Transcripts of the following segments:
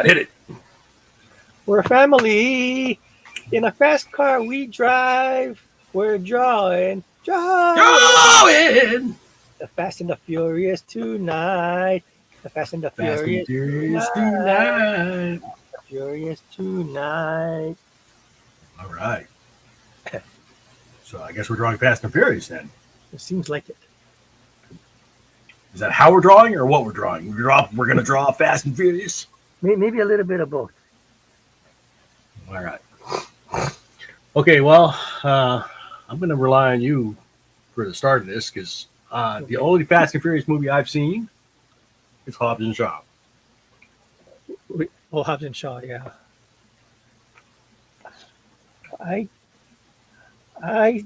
Hit it. We're a family. In a fast car we drive. We're drawing. Drawing. The Fast and the Furious tonight. The Fast and the Fast and Furious Furious tonight. tonight. Furious tonight. All right. So I guess we're drawing Fast and Furious then. It seems like it. Is that how we're drawing or what we're drawing? We're going to draw Fast and Furious? Maybe a little bit of both. All right. Okay, well, I'm going to rely on you for the start of this because the only Fast and Furious movie I've seen is Hobbs and Shaw. Oh, Hobbs and Shaw, yeah. I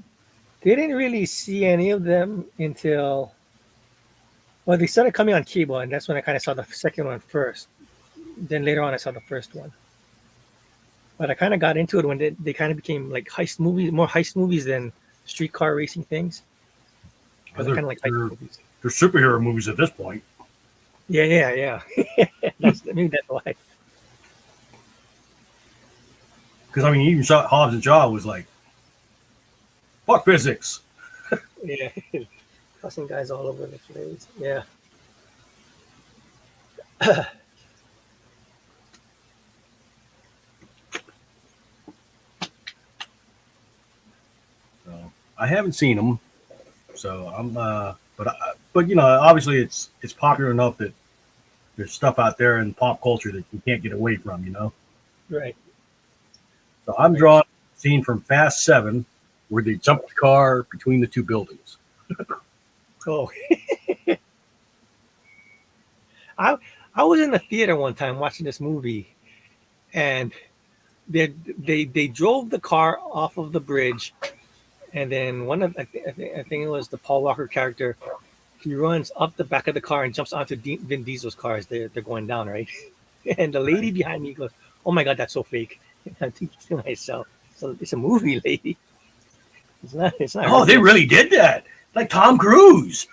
didn't really see any of them until, well, they started coming on cable, and that's when I kind of saw the second one first. Then later on, I saw the first one. But I kind of got into it when they kind of became like heist movies, more heist movies than streetcar racing things. They're kind of like heist movies. They're superhero movies at this point. Yeah. Maybe that's why. Because, I mean, even Hobbs and Shaw was like, fuck physics. Yeah. Cussing guys all over the place. Yeah. So I haven't seen them. So I'm, but you know, obviously it's popular enough that there's stuff out there in pop culture that you can't get away from, you know? Right. So I'm drawing a scene from Fast 7 where they jump the car between the two buildings. Oh. I was in the theater one time watching this movie, and they drove the car off of the bridge, and then I think it was the Paul Walker character. He runs up the back of the car and jumps onto Vin Diesel's car as they're going down, right? And the lady behind me goes, "Oh my God, that's so fake." And I'm thinking to myself, "So it's a movie, lady. It's not. Oh, they really did that, like Tom Cruise."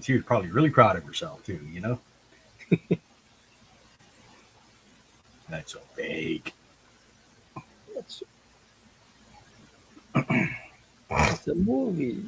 She was probably really proud of herself too, you know. That's so fake. It's a movie.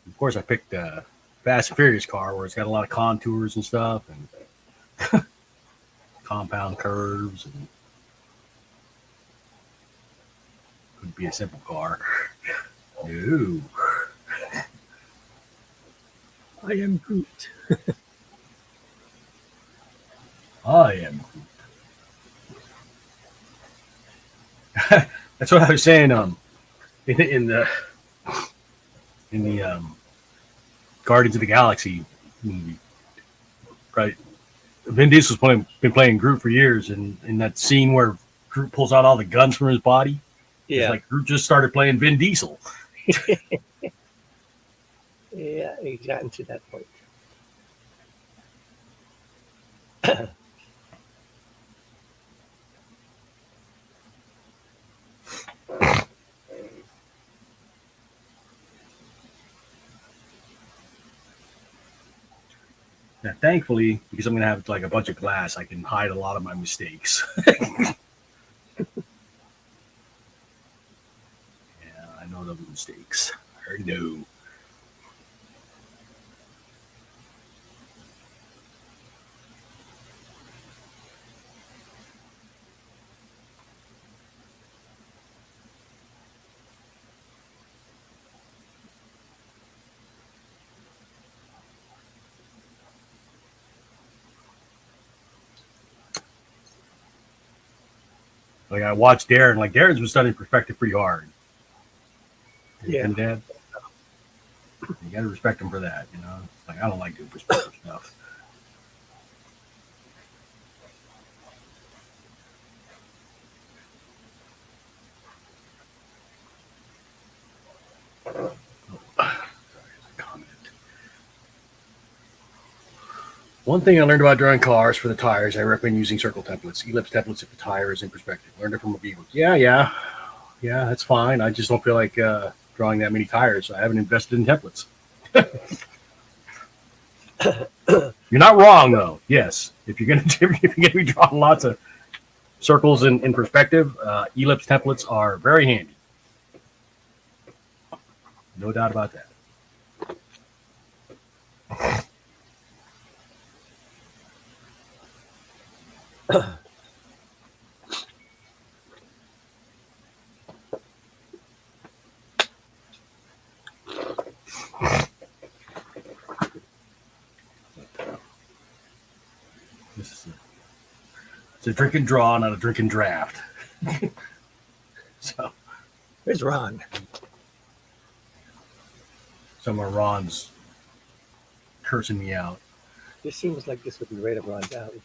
Of course, I picked the Fast and Furious car where it's got a lot of contours and stuff and compound curves and could be a simple car. No. I am Groot. I am Groot. That's what I was saying. In the Guardians of the Galaxy movie, right? Vin Diesel's been playing Groot for years, and in that scene where Groot pulls out all the guns from his body, it's like Groot just started playing Vin Diesel. Yeah, he's gotten to that point. Now, thankfully, because I'm going to have like a bunch of glass, I can hide a lot of my mistakes. Yeah, I know those mistakes. I know. Like I watched Darren. Like Darren's been studying perspective pretty hard. Yeah. And Dad, you got to respect him for that. You know, like I don't like doing perspective stuff. One thing I learned about drawing cars for the tires, I recommend using circle templates, ellipse templates if the tire is in perspective. Learned it from a B-book. Yeah, that's fine. I just don't feel like drawing that many tires. So I haven't invested in templates. You're not wrong though. Yes, if you're gonna be drawing lots of circles in perspective, ellipse templates are very handy. No doubt about that. It's a drink and draw, not a drink and draft. So, Where's Ron? some of Ron's cursing me out. This seems like this would be right up Ron's alley.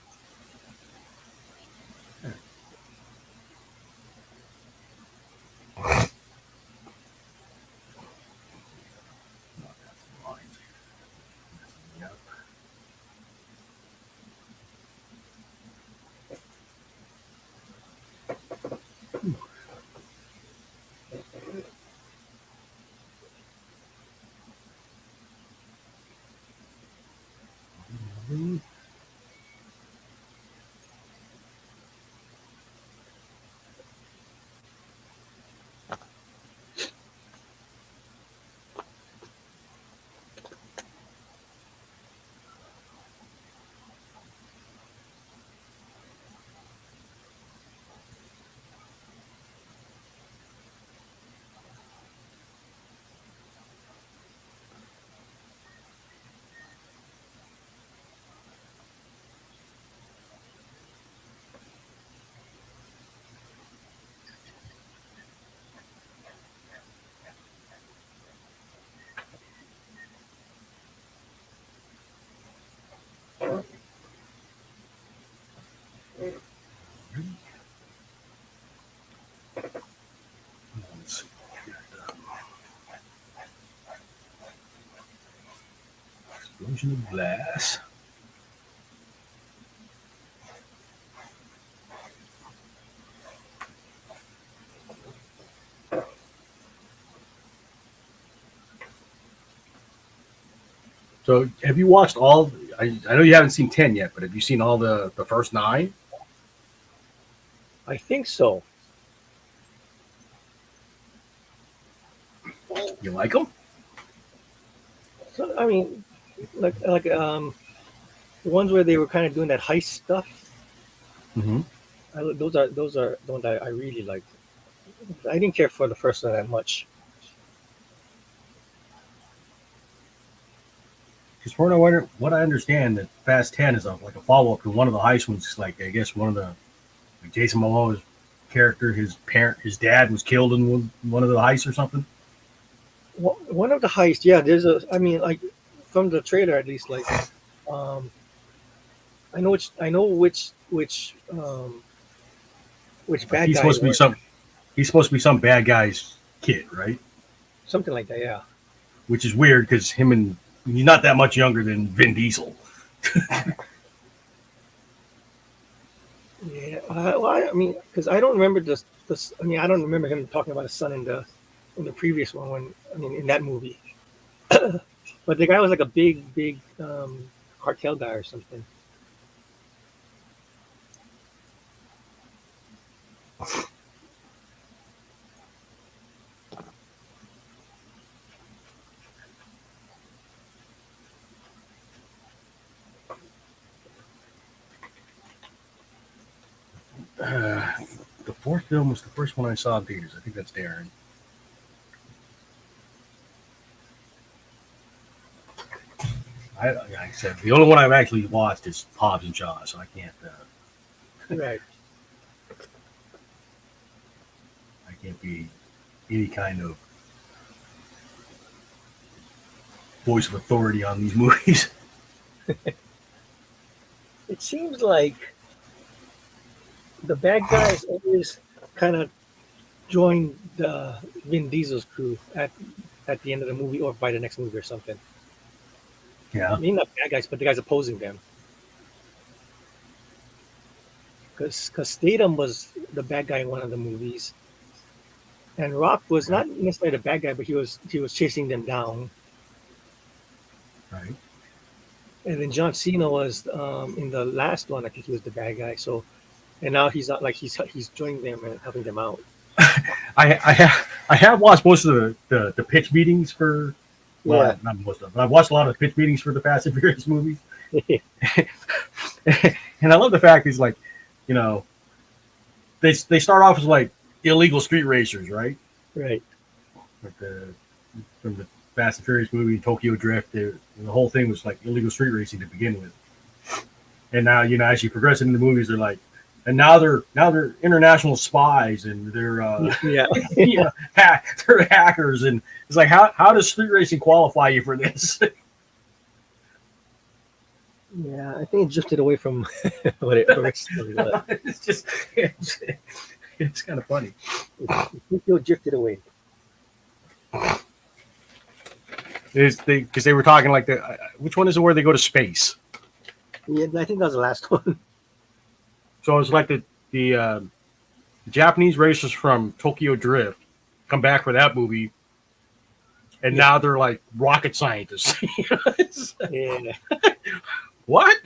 Explosion of glass. So, have you watched all? I know you haven't seen 10 yet, but have you seen all the first 9? I think so. You like them? So, I mean, like the ones where they were kind of doing that heist stuff. Mm-hmm. Those are the ones I really liked. I didn't care for the first one that much. Because for what I understand, that Fast 10 is like a follow up to one of the heist ones. Like I guess one of the like Jason Momoa's character, his dad was killed in one of the heists or something. One of the heists, yeah. There's a. I mean, like from the trailer at least, like I know which bad He's guy supposed to be was. He's supposed to be some bad guy's kid, right? Something like that, yeah. Which is weird because he's not that much younger than Vin Diesel. Yeah, well, I mean, because I don't remember this. I mean, I don't remember him talking about his son in the previous one. In that movie, but the guy was like a big cartel guy or something. The fourth film was the first one I saw in theaters. I think that's Darren. Like I said, the only one I've actually watched is Hobbs and Shaw, so I can't. Right. I can't be any kind of voice of authority on these movies. It seems like the bad guys always kind of join the Vin Diesel's crew at the end of the movie or by the next movie or something. Yeah. I mean, not bad guys, but the guys opposing them. because Statham was the bad guy in one of the movies, and Rock was Right. not necessarily the bad guy, but he was chasing them down. Right. And then John Cena was in the last one. I think he was the bad guy. So, and now he's not like he's joining them and helping them out. I have watched most of the pitch meetings for well, not most of them. I've watched a lot of the pitch meetings for the Fast and Furious movies. And I love the fact he's like, you know, they start off as like illegal street racers, right? Right. Like from the Fast and Furious movie, Tokyo Drift, the whole thing was like illegal street racing to begin with. And now, as you progress into the movies, they're like, and now they're international spies and they're they're hackers, and it's like how does street racing qualify you for this? Yeah, I think it drifted away from what it originally was. It's just it's kind of funny. It drifted away. Because they were talking like which one is it where they go to space? Yeah, I think that was the last one. So it's like the Japanese racers from Tokyo Drift come back for that movie, and now they're like rocket scientists. Yeah. What?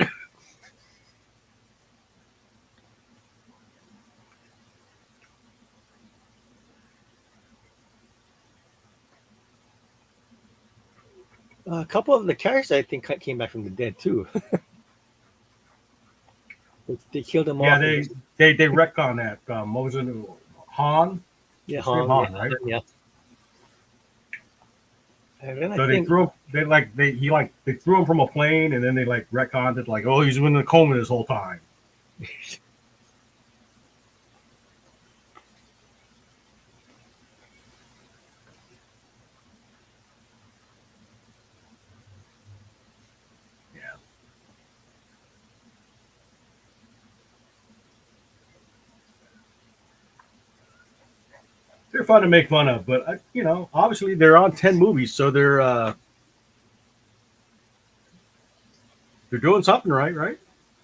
A couple of the characters I think came back from the dead too. They killed them Yeah, off. they retcon that. What was it? Han? Yeah, Han, Han, right? Yeah. And then So they threw they threw him from a plane, and then they like retconned it like, oh, he's been in a coma this whole time. Yeah. They're fun to make fun of, but obviously they're on 10 movies, so they're doing something right, right?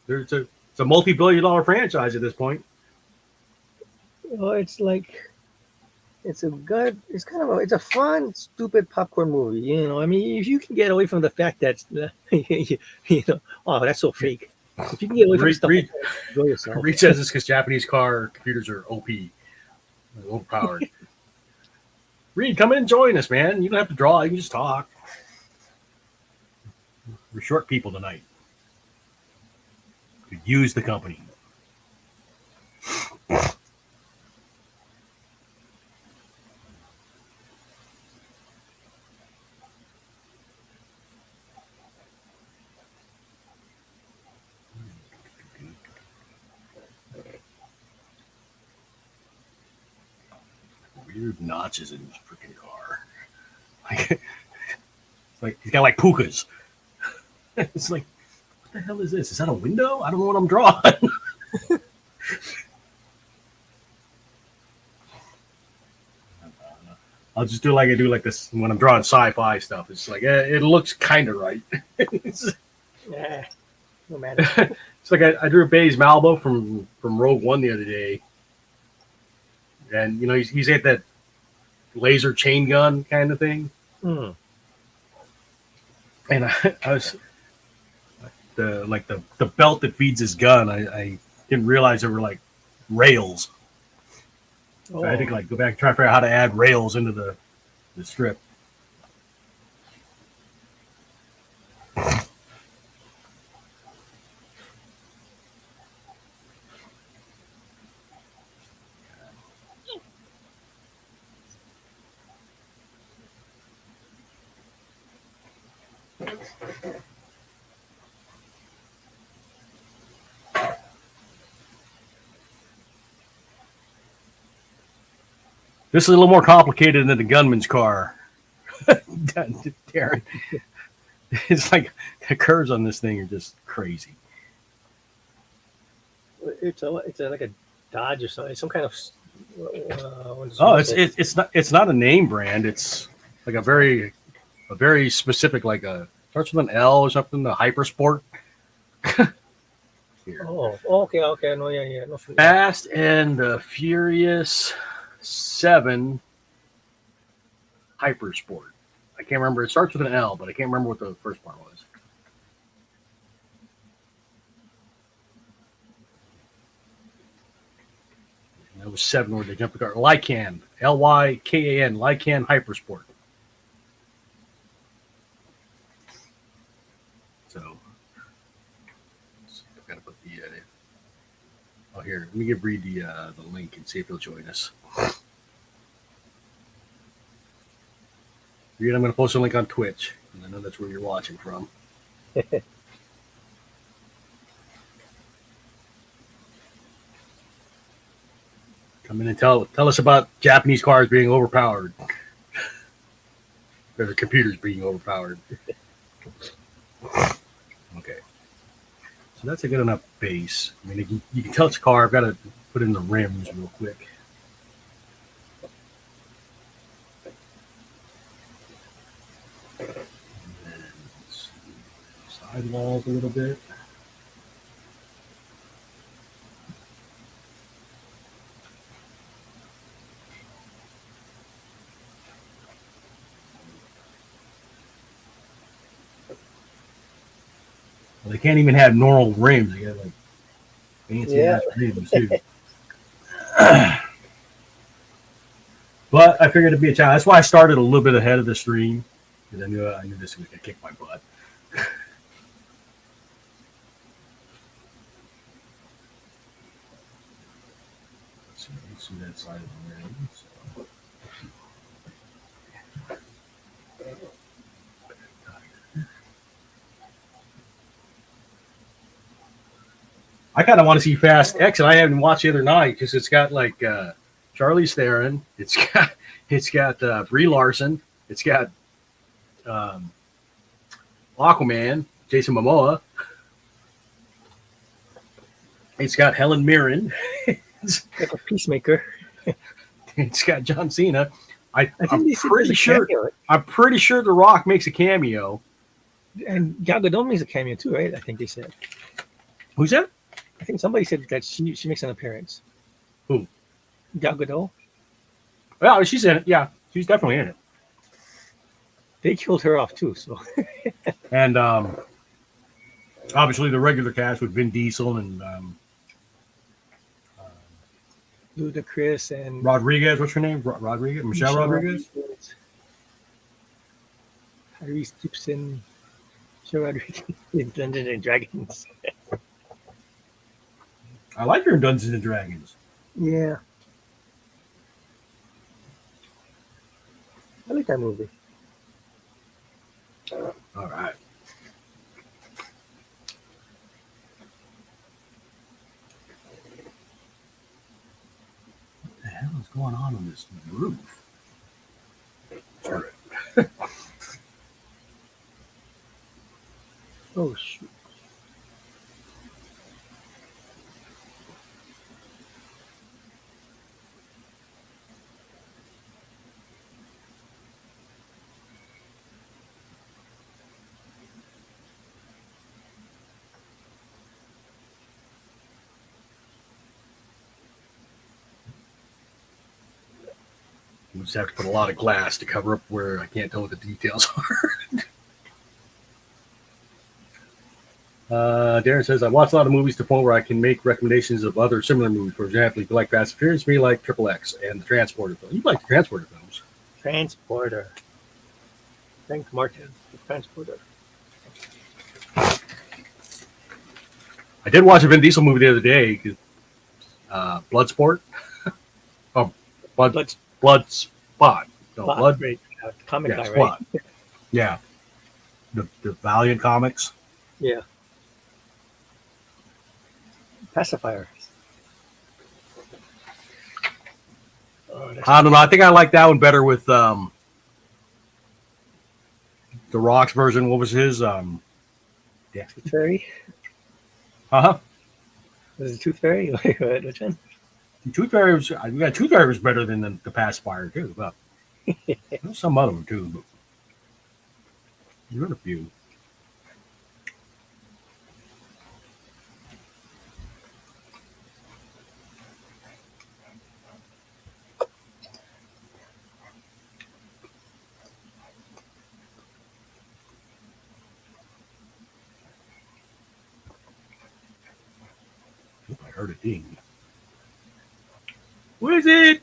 It's a multi-billion-dollar franchise at this point. Well, it's like it's it's a fun, stupid popcorn movie. I mean, if you can get away from the fact that oh, that's so fake. If you can get away from stuff, enjoy yourself. Reed says it's because Japanese car computers are overpowered. Reed, come in and join us, man. You don't have to draw; you can just talk. We're short people tonight. Could use the company. Weird notches in his freaking car. It's like he's got like pukas. It's like, what the hell is this? Is that a window? I don't know what I'm drawing. I'll just do like I do like this when I'm drawing sci-fi stuff. It's like it looks kind of right. Yeah, no matter. It's like I drew Baze Malbo from Rogue One the other day, and he's got that laser chain gun kind of thing. Hmm. And I was the belt that feeds his gun. I didn't realize there were like rails. So I had to go back and try to figure out how to add rails into the strip. This is a little more complicated than the gunman's car. Darren. It's like the curves on this thing are just crazy. It's like a Dodge or something. Some kind of. It's not a name brand. It's like a very specific, like starts with an L or something. The Hypersport. Here. Okay. No, yeah. No, Fast and the Furious 7 Hypersport. I can't remember. It starts with an L, but I can't remember what the first part was. And that was 7 where they jumped the car. Lycan. Lykan. Lycan Hypersport. So, I've got to put the. Oh, here. Let me read the link and see if he'll join us. Reed, I'm going to post a link on Twitch. And I know that's where you're watching from. Come in and tell us about Japanese cars being overpowered. Or the computers being overpowered. Okay. So that's a good enough base. I mean, you can tell it's a car. I've got to put in the rims real quick. And then sidewalls a little bit. Well, they can't even have normal rims. They got like fancy ass rims too. But I figured it'd be a challenge. That's why I started a little bit ahead of the stream because I knew this was gonna kick my butt. Let's see that side of the rim. So. I kind of want to see Fast X, and I haven't watched the other night because it's got like Charlize Theron, it's got Brie Larson, it's got Aquaman, Jason Momoa, it's got Helen Mirren, like a Peacemaker. It's got John Cena. I'm pretty sure The Rock makes a cameo, and Gal Gadot makes a cameo too, right? I think they said. Who's that? I think somebody said that she makes an appearance. Who? Gal Gadot. Well, she's in it. Yeah, she's definitely in it. They killed her off too. So. And obviously the regular cast with Vin Diesel and Ludacris and Rodriguez. What's her name? Rodriguez. Michelle Rodriguez. Tyrese Gibson. Michelle Rodriguez in Dungeons and Dragons. I like her in Dungeons and Dragons. Yeah. I like that movie. All right. What the hell is going on this roof? Sorry. Oh, shoot. You just have to put a lot of glass to cover up where I can't tell what the details are. Darren says, I watch a lot of movies to the point where I can make recommendations of other similar movies. For example, if you like Fast and Furious, me like Triple X and the Transporter film. You like the Transporter films. Transporter. Frank Martin, the Transporter. I did watch a Vin Diesel movie the other day, Bloodsport. Oh, Bloodspot. No, Blood. Right. Comic guy, Spot. right? Yeah. The Valiant comics. Yeah. Pacifier. Oh, I don't know. I think I like that one better with The Rock's version. What was his? Tooth Fairy? Uh-huh. Was it Tooth Fairy? Which one? Tooth Fairy was, Tooth Fairy was better than the Pacifier too. But there's some other one too. But there were a few. heard a ding. Who is it?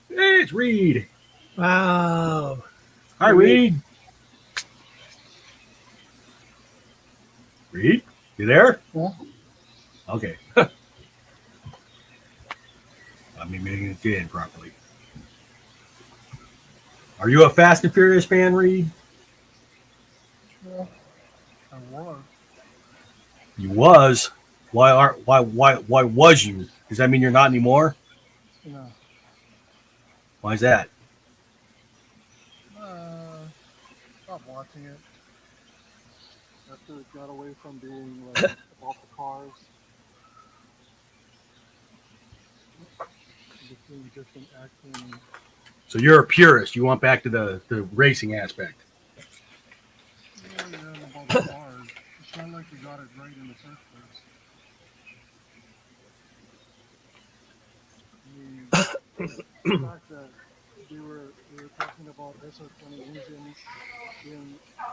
Hey, it's Reed. Wow. Hi, Reed. Reed, you there? Yeah. Okay. I'm admitting it in properly. Are you a Fast and Furious fan, Reed? Yeah, I was. You was. Why was you? Does that mean you're not anymore? Yeah. Why is that? Stopped watching it after it got away from being like about the cars, between different action. So you're a purist. You want back to the racing aspect. Well, yeah, and about the cars. It's not like they got it right in the first place. I mean, the fact that they were talking about SR20 engines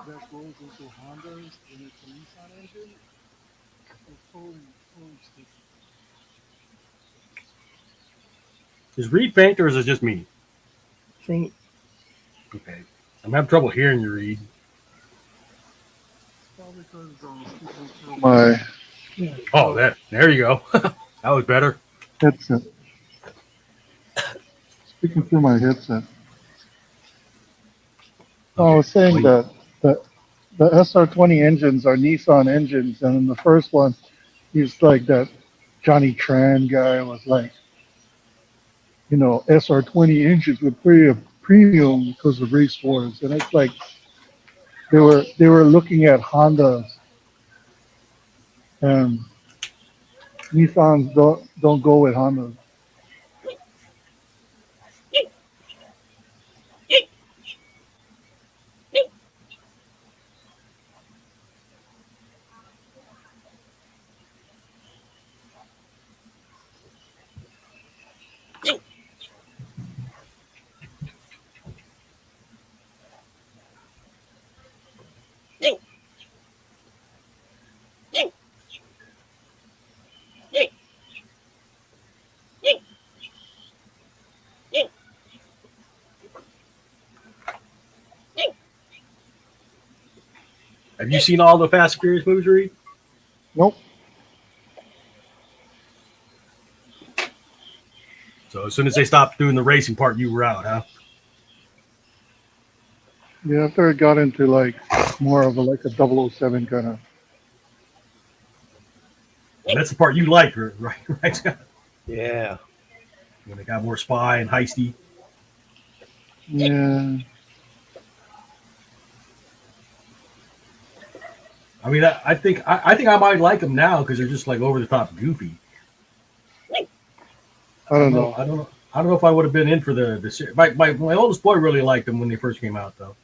that goes into Hondas and it's a Nissan engine. It's totally stupid. Is Reed faint or is it just me? Think Okay. I'm having trouble hearing you, Reed. Probably because speaking through my Oh, there you go. That was better. headset. Speaking through my headset. I was saying that the SR20 engines are Nissan engines, and in the first one, he's like that Johnny Tran guy was like, SR20 engines would pay a premium because of race wars, and it's like they were looking at Hondas, and Nissans don't go with Hondas. Have you seen all the Fast and Furious movies, Reed? Nope. So as soon as they stopped doing the racing part, you were out, huh? Yeah, after it got into like more of a 007 kind of. And that's the part you like, right? Right, Scott? yeah. When they got more spy and heisty. Yeah. I mean, I think I might like them now because they're just like over the top goofy. I don't know. I don't know if I would have been in for the series. My oldest boy really liked them when they first came out, though.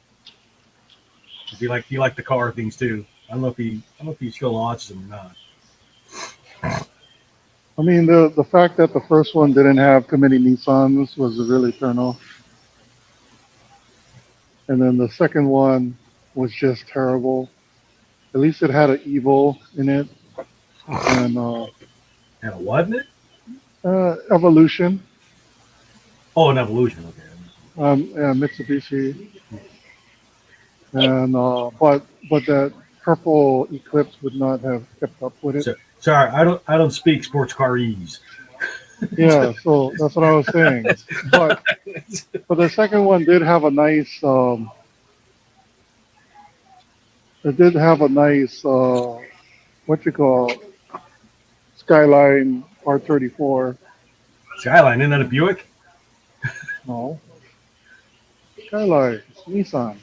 He liked the car things too. I don't know if he still watches them or not. I mean, the fact that the first one didn't have too many Nissans was a really turn off. And then the second one was just terrible. At least it had an evil in it. And And a what in it? Evolution. Oh, an evolution. Okay. Yeah, Mitsubishi. And but that purple Eclipse would not have kept up with it. Sorry, I don't speak sports carese. Yeah, so that's what I was saying. But the second one did have a nice. It did have a nice what you call Skyline R34. Skyline, isn't that a Buick? No, Skyline, it's Nissan.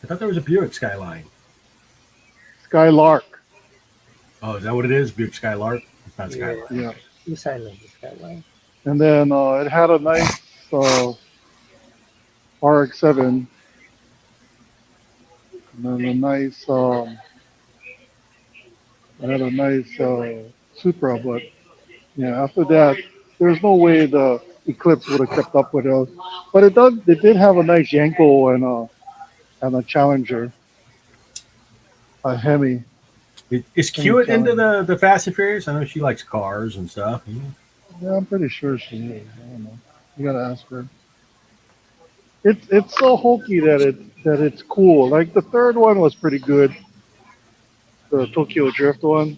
I thought there was a Buick Skyline. Skylark. Oh, is that what it is? Buick Skylark? It's not Skyline. Yeah. You silent this guy, right? And then it had a nice RX-7, and then a nice it had a nice Supra, but yeah, after that, there's no way the Eclipse would have kept up with us. But it did have a nice Yanko and a Challenger, a Hemi. Is Cute into the Fast and Furious? I know she likes cars and stuff. Yeah, I'm pretty sure she is. I don't know. You gotta ask her. It's so hokey that it's cool. Like the third one was pretty good, the Tokyo Drift one,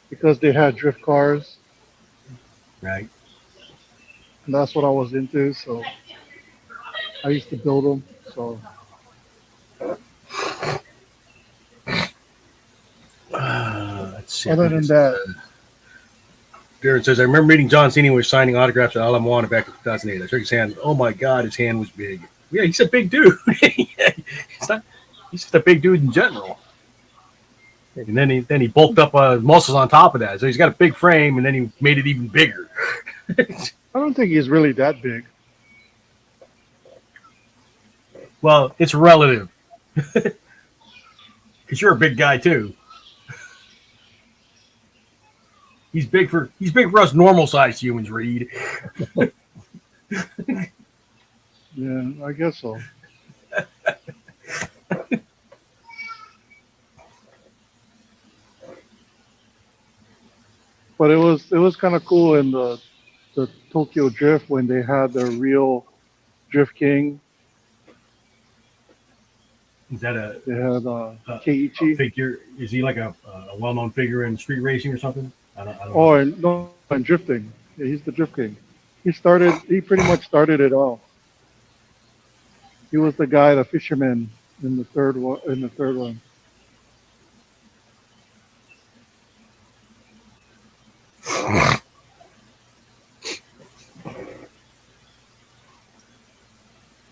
because they had drift cars, Right. and that's what I was into. So I used to build them. So Let's see. other than that, Jared says, I remember meeting John Cena was signing autographs at Ala Moana back in 2008. I shook his hand. Oh my God, his hand was big. Yeah, he's a big dude. he's just a big dude in general. And then he bulked up muscles on top of that. So he's got a big frame, and then he made it even bigger. I don't think he's really that big. Well, it's relative. Because you're a big guy too. He's big for us normal sized humans, Reed. Yeah, I guess so. But it was kind of cool in the Tokyo Drift when they had the real Drift King. Is that They had a Keiichi. figure? Is he like a well known figure in street racing or something? I don't know. Oh, and no, and drifting. Yeah, he's the Drift King. He pretty much started it all. He was the guy, the fisherman in the third one.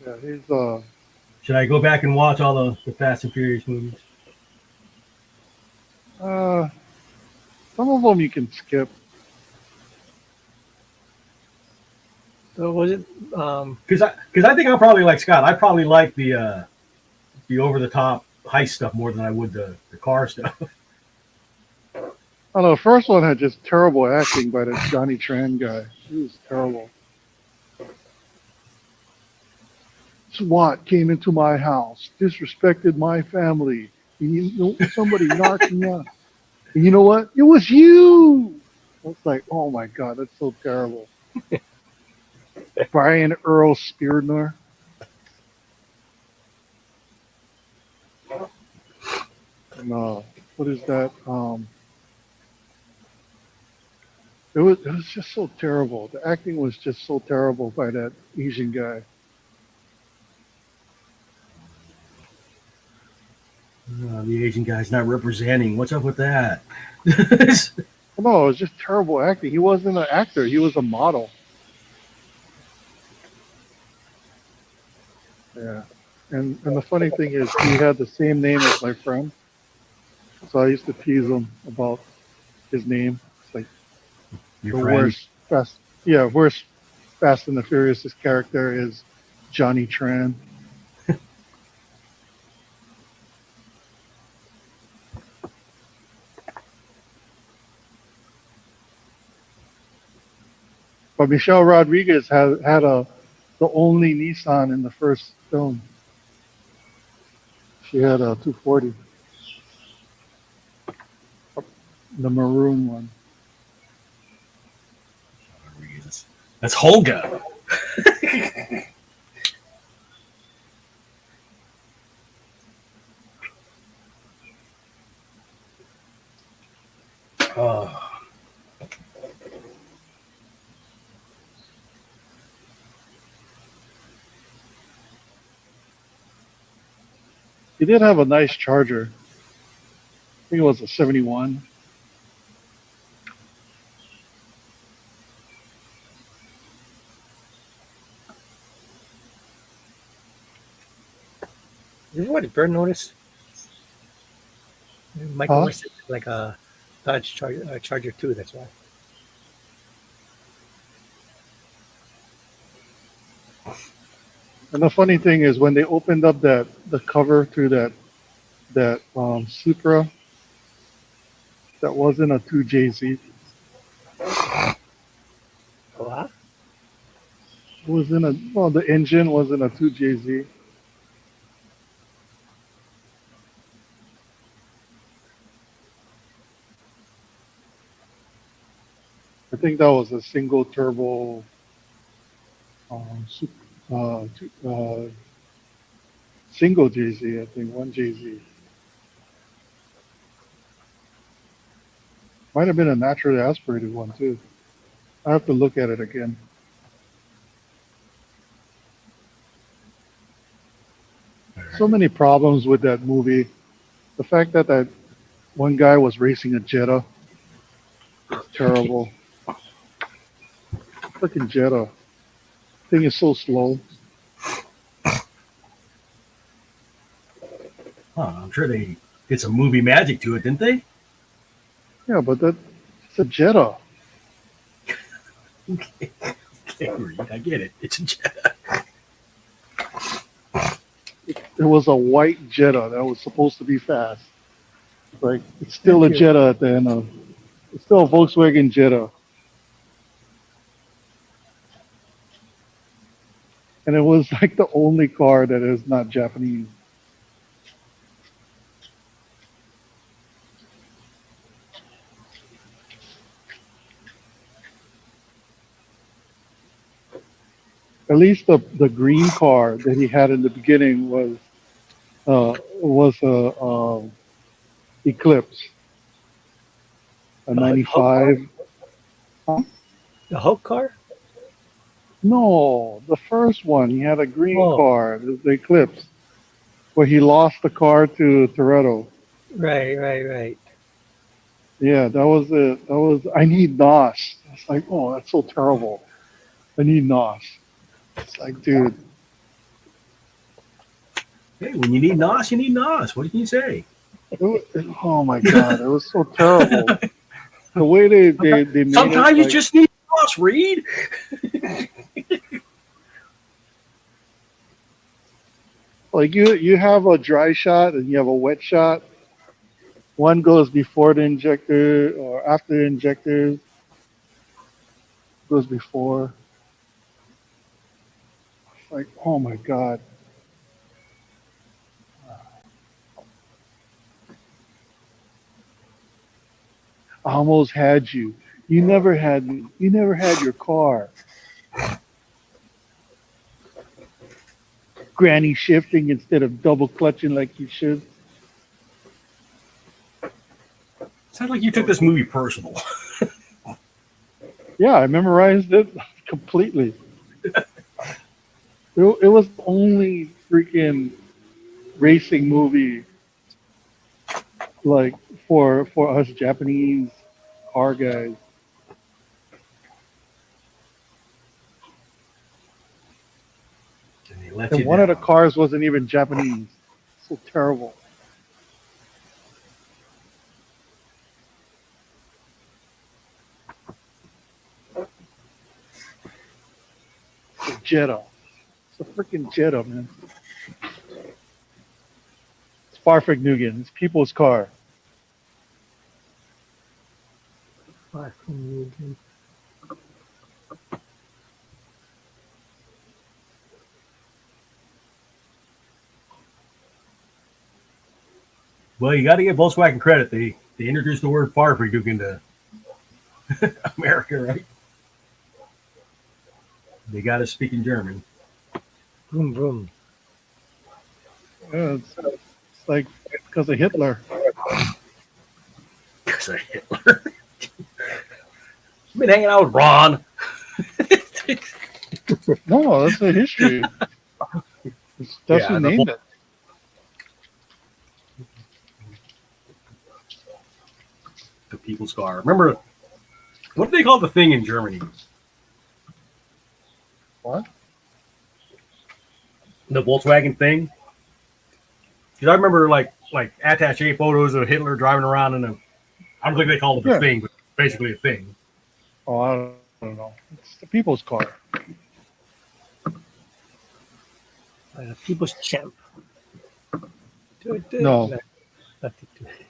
Yeah, he's Should I go back and watch all the Fast and Furious movies? some of them you can skip. So was it? Because I think I'm probably like Scott. I probably like the over the top heist stuff more than I would the car stuff. I don't know. The first one had just terrible acting by that Johnny Tran guy. He was terrible. SWAT came into my house, disrespected my family. And somebody knocked me out. And you know what? It was you. I was like, oh my God, that's so terrible. Brian Earl Spearner. And what is that? It was just so terrible. The acting was just so terrible by that Asian guy. The Asian guy's not representing. What's up with that? No, it was just terrible acting. He wasn't an actor. He was a model. Yeah. And the funny thing is, he had the same name as my friend. So I used to tease him about his name. It's like Your the friend? worst Fast and the Furious character is Johnny Tran. But Michelle Rodriguez had the only Nissan in the first film. She had a 240, the maroon one. That's Holga. Oh. He did have a nice Charger. I think it was a 71. This is what did Bird notice? Michael wants like a Dodge Charger 2. That's why. And the funny thing is, when they opened up the cover to that Supra, that wasn't a 2JZ. What? It wasn't the engine wasn't a 2JZ. I think that was a single turbo, single JZ. I think one JZ. Might have been a naturally aspirated one too. I have to look at it again. So many problems with that movie. The fact that that one guy was racing a Jetta, terrible. Freaking Jetta. Thing is so slow. I'm sure they did some movie magic to it, didn't they? Yeah, but that it's a Jetta. Okay, Reed, I get it. It's a Jetta. It was a white Jetta that was supposed to be fast. Like it's still Thank a you. Jetta at the end of. It's still a Volkswagen Jetta. And it was like the only car that is not Japanese. At least the green car that he had in the beginning was a Eclipse, a The Hulk car? '95. The Hulk car? No, the first one he had a green Oh, car, the Eclipse, where he lost the car to Toretto. right. Yeah, that was it. That was I need NOS. It's like, oh, that's so terrible. I need NOS. It's like, dude, Hey, when you need NOS, you need NOS. What can you say? oh my god, it was so terrible. The way they made it, Sometimes you like, just need NOS, Reed. you have a dry shot and you have a wet shot. One goes before the injector or after the injector goes before. It's like, oh my god. I almost had you. You never had me. You never had your car. Granny shifting instead of double clutching like you should. Sounds like you took this movie personal. Yeah, I memorized it completely. It was the only freaking racing movie like for us Japanese car guys. And they let And you one of the down. cars wasn't even Japanese. So terrible. It's a Jetta. It's a freaking Jetta, man. It's Farfig Nugan. It's people's car. Far from you, dude. Well, you got to give Volkswagen credit. They introduced the word Fahrvergnügen into America, right? They got to speak in German. Vroom, vroom. Yeah, it's like because of Hitler. Because of Hitler. Been hanging out with Ron. No, that's the history. That's who Yeah, named it. the people's car. Remember, what do they call the thing in Germany? What? The Volkswagen thing? Because I remember like attaché photos of Hitler driving around in a. I don't think they call it a Yeah. thing, but basically a thing. Oh, I don't know. It's the people's car. People's champ. No. Nothing to it.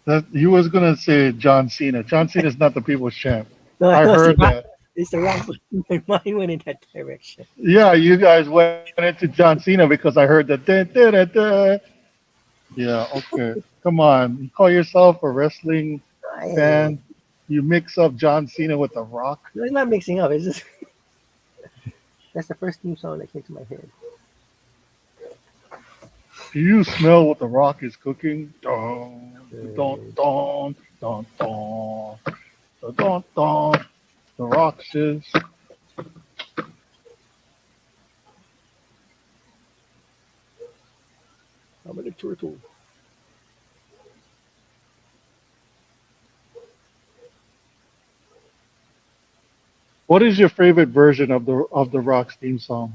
That he was gonna say John Cena. John Cena is not the people's champ. No, I heard that. It's the wrong. My mind went in that direction. Yeah, you guys went into John Cena because I heard that. Da, da, da, da. Yeah, okay. Come on. You call yourself a wrestling fan? You mix up John Cena with The Rock. No, it's not mixing up. It's just that's the first theme song that came to my head. Do you smell what The Rock is cooking? Dun, dun, dun, dun, dun, dun, dun, dun. The Rock says. I'm in a turtle. What is your favorite version of the Rock's theme song?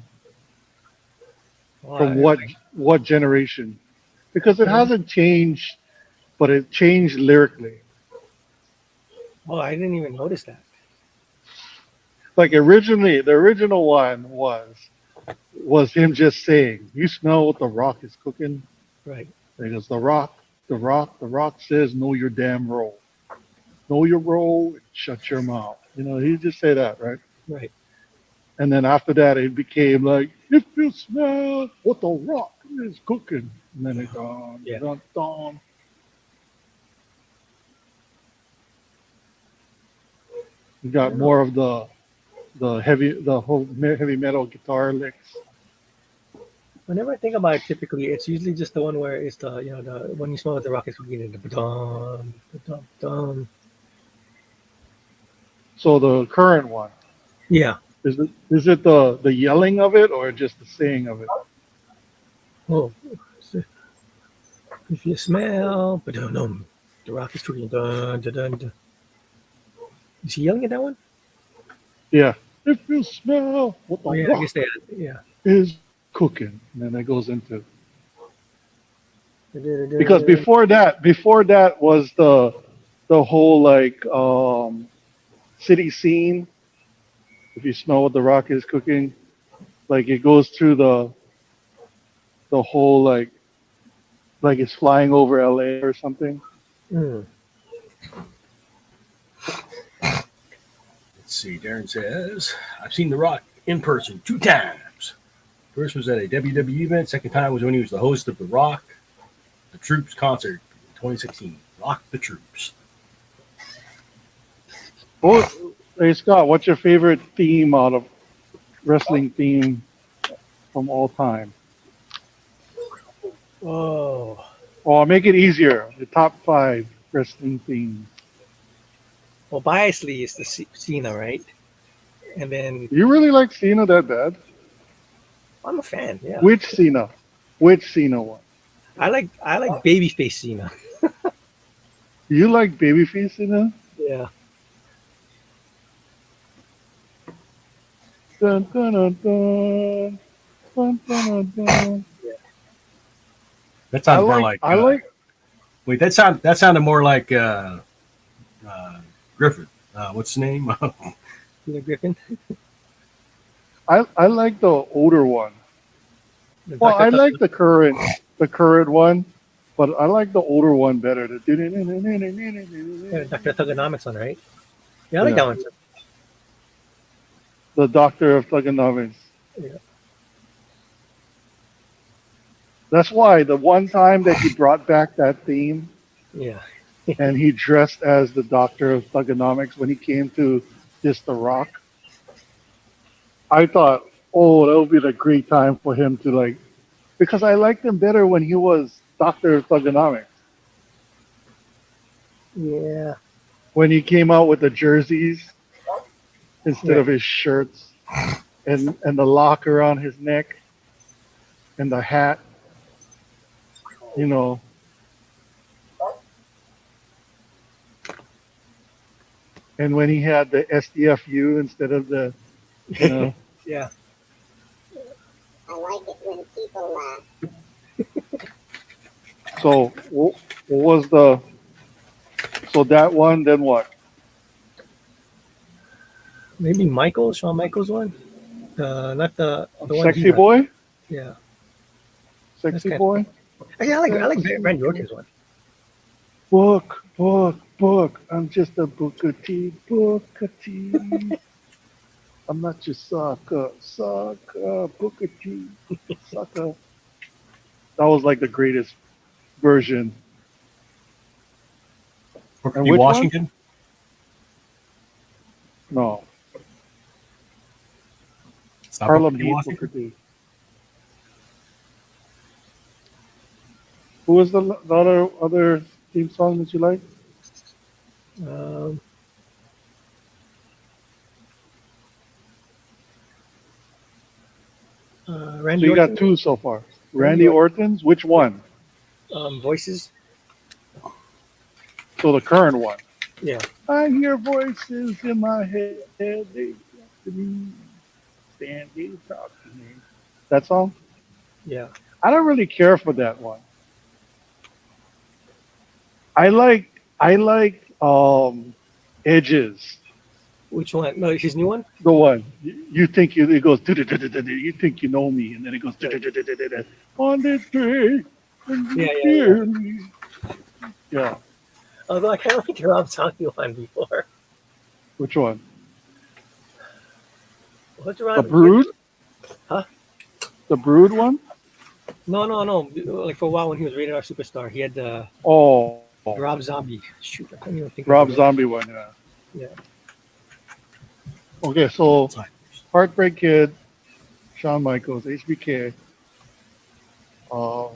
From what generation? Because it hasn't changed, but it changed lyrically. Oh, I didn't even notice that. Like originally, the original one was him just saying, "You smell what The Rock is cooking." Right. Because the Rock says, "Know your damn role. Know your role. Shut your mouth." You know, he just say that, right? Right. And then after that, it became like, "If you smell what The Rock is cooking," and then it gone, Yeah. dun, dun. You got more of the whole heavy metal guitar licks. Whenever I think about it, typically it's usually just the one where it's the the when you smell what the rockets would get in the dum dum dum. So the current one Yeah. is it the yelling of it or just the saying of it? Oh, so if you smell dum dum, the rockets cooking dun dun dun dun. Is he yelling at that one? Yeah. If you smell what The Oh yeah, I Rock guess they. Yeah. is cooking, and then it goes into Dun, dun, dun, because dun. before that was the whole like city scene. If you smell what The Rock is cooking, like it goes through the whole like it's flying over LA or something. Mm. Let's see. Darren says, I've seen The Rock in person 2 times. First was at a WWE event. Second time was when he was the host of The Rock, the Troops concert in 2016. Rock the Troops. What, hey Scott, what's your favorite theme out of wrestling theme from all time? Oh, Or make it easier. The top 5 wrestling themes. well, biasly is the Cena, right? And then You really like Cena that bad? I'm a fan. Yeah, Which Cena? Which Cena one? I like babyface Cena. You like babyface Cena? Yeah. Dun, dun, dun, dun, dun, dun, dun, dun. That sounds more like. I like Wait, that sounded more like Griffin. What's his name? Cena Griffin. I like the older one. The Well, Dr. I like the current one, but I like the older one better. Yeah, Dr. Thugonomics one, right? Yeah, I like Yeah. that one. Too. The Doctor of Thugonomics. Yeah. That's why the one time that he brought back that theme Yeah. and he dressed as the Doctor of Thugonomics when he came to Just the Rock, I thought, oh, that would be the great time for him to like, because I liked him better when he was Doctor of Thugonomics. Yeah. When he came out with the jerseys instead Right. of his shirts and the lock around his neck and the hat, you know. And when he had the SDFU instead of the, you know. Yeah. I like it when people laugh. So what was so that one? Then what? Maybe Shawn Michaels one. Not the one he Sexy does. boy, Yeah. That's sexy kind boy. of. Actually, I like Sexy Randy boy. Orton's one. Book. I'm just a Booker T. Booker T. I'm not your sucker, Booker T. Sucker. That was like the greatest version. Booker And T. which one? Washington. No. Stop Harlem it, Heat Washington. Booker T. Who was the other theme song that you like? Um, So Randy you got Orton, two so far. Randy Randy Orton's. Which one? Voices. So the current one. Yeah. I hear voices in my head. They talk to me. Stand, they talk to me. That song? Yeah. I don't really care for that one. I like Edges. Which one? No, his new one. The one you think it goes you think you know me, and then it goes on the train when Yeah, you yeah, yeah. hear me. Yeah, Although I kind of like the Rob Zombie one before. which one? What's The around? Brood? Huh? The Brood one? No, no, no. Like for a while when he was rated R superstar, he had the Oh, Rob Zombie. Shoot, I can't even think of Rob it. Zombie one. Yeah. Yeah. Okay, so Sorry. Heartbreak Kid, Shawn Michaels, HBK, um,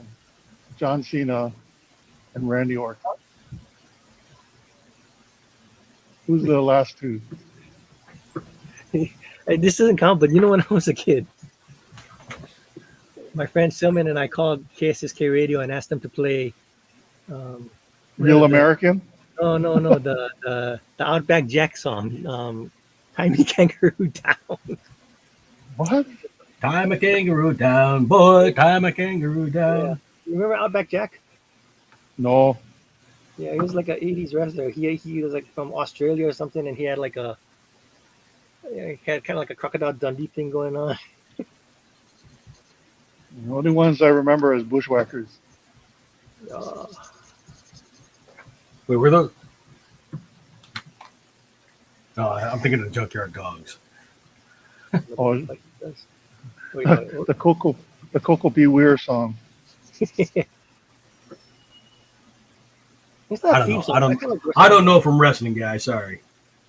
John Cena, and Randy Orton. Who's the last two? Hey, this doesn't count, but you know when I was a kid, my friend Silman and I called KSSK Radio and asked them to play. Um, Real the American? no, no, no, the Outback Jack song. Tie Me Kangaroo Down. What? Tie my kangaroo down, boy. Tie my kangaroo Yeah. down. You remember Outback Jack? No. Yeah, he was like an '80s wrestler. He was like from Australia or something, and he had like a yeah, he had kind of like a Crocodile Dundee thing going on. The only ones I remember is Bushwhackers. Uh, Wait, were those? No, I'm thinking of the Junkyard Dogs. Oh, like this. Wait, what? the Coco Beware song. It's I not don't theme know. song. I don't. feel like I don't know from wrestling guy. Sorry.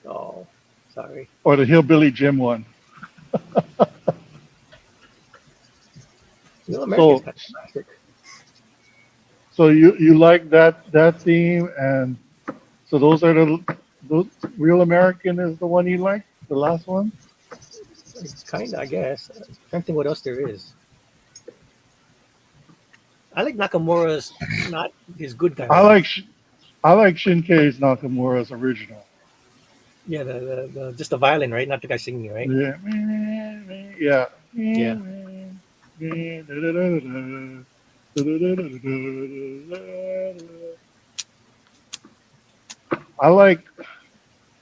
Oh, sorry. Or the Hillbilly Jim one. Real American's So kind of classic. so you like that theme, and so those Real American is the one you like, the last one. It's kind of, I guess. I'm trying to think what else there is. I like Nakamura's, not his good guy I one. like I like Shinkei's Nakamura's original. Yeah, the just the violin, right? Not the guy singing, right? Yeah. Yeah. I like.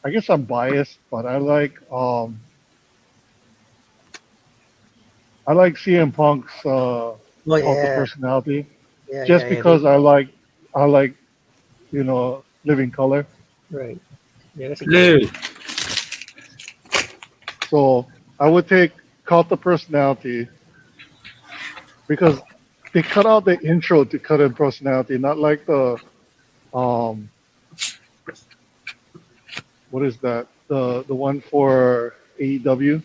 I guess I'm biased, but I like CM Punk's Oh cult of yeah, personality yeah, just yeah, yeah. because I like Living Color. Right. Yeah, that's a good one. Blue. So I would take cult of personality because they cut out the intro to cut in personality, not like the um what is that, the one for AEW.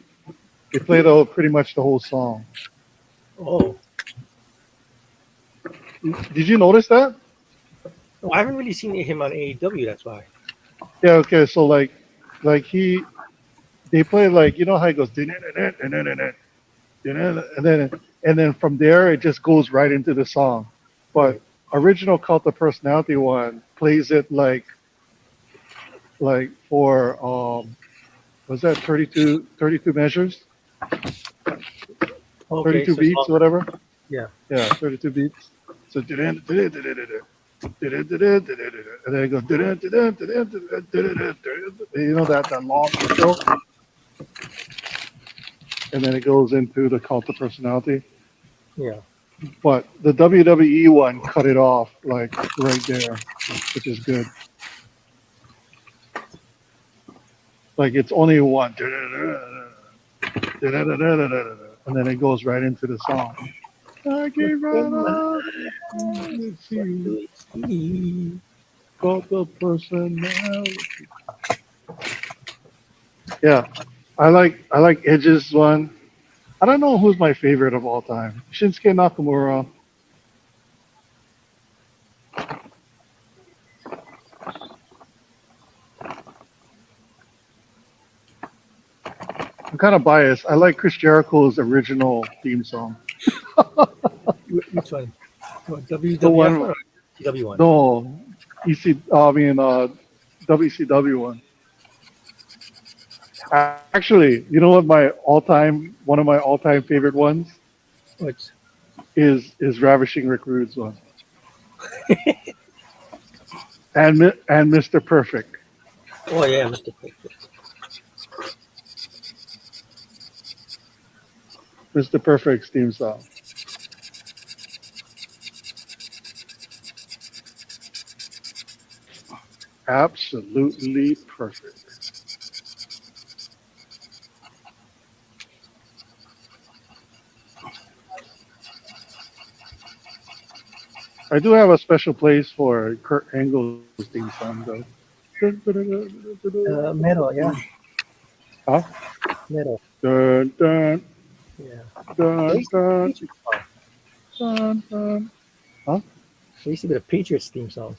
They played out pretty much the whole song. Oh, Did you notice that? no, I haven't really seen him on AEW. That's why. Yeah. Okay. So like they play like how he goes and then from there it just goes right into the song. But original Cult of Personality one plays it like for was that 32 measures, Okay, 32 so it's beats, longer. whatever. Yeah. Yeah, 32 beats. So and then it goes that long intro, and then it goes into the Cult of Personality. Yeah. But the WWE one cut it off like right there, which is good. Like it's only one, and then it goes right into the song. I gave right up. Let's see. Cult of Personality. Yeah, I like Edge's one. I don't know who's my favorite of all time. Shinsuke Nakamura. I'm kind of biased. I like Chris Jericho's original theme song. Which one? What, The WWF one, one or TW one? no, WCW one. Actually, you know what one of my all-time favorite ones Which? is Ravishing Rick Rude's one, and Mr. Perfect. Oh yeah, Mr. Perfect. Mr. Perfect's theme song. Absolutely perfect. I do have a special place for Kurt Angle's theme song, though. Metal, yeah, Huh? metal, Dun, dun, yeah. There dun, used to be a dun, Patriots song. dun, dun. Huh? There used to be a Patriots theme song.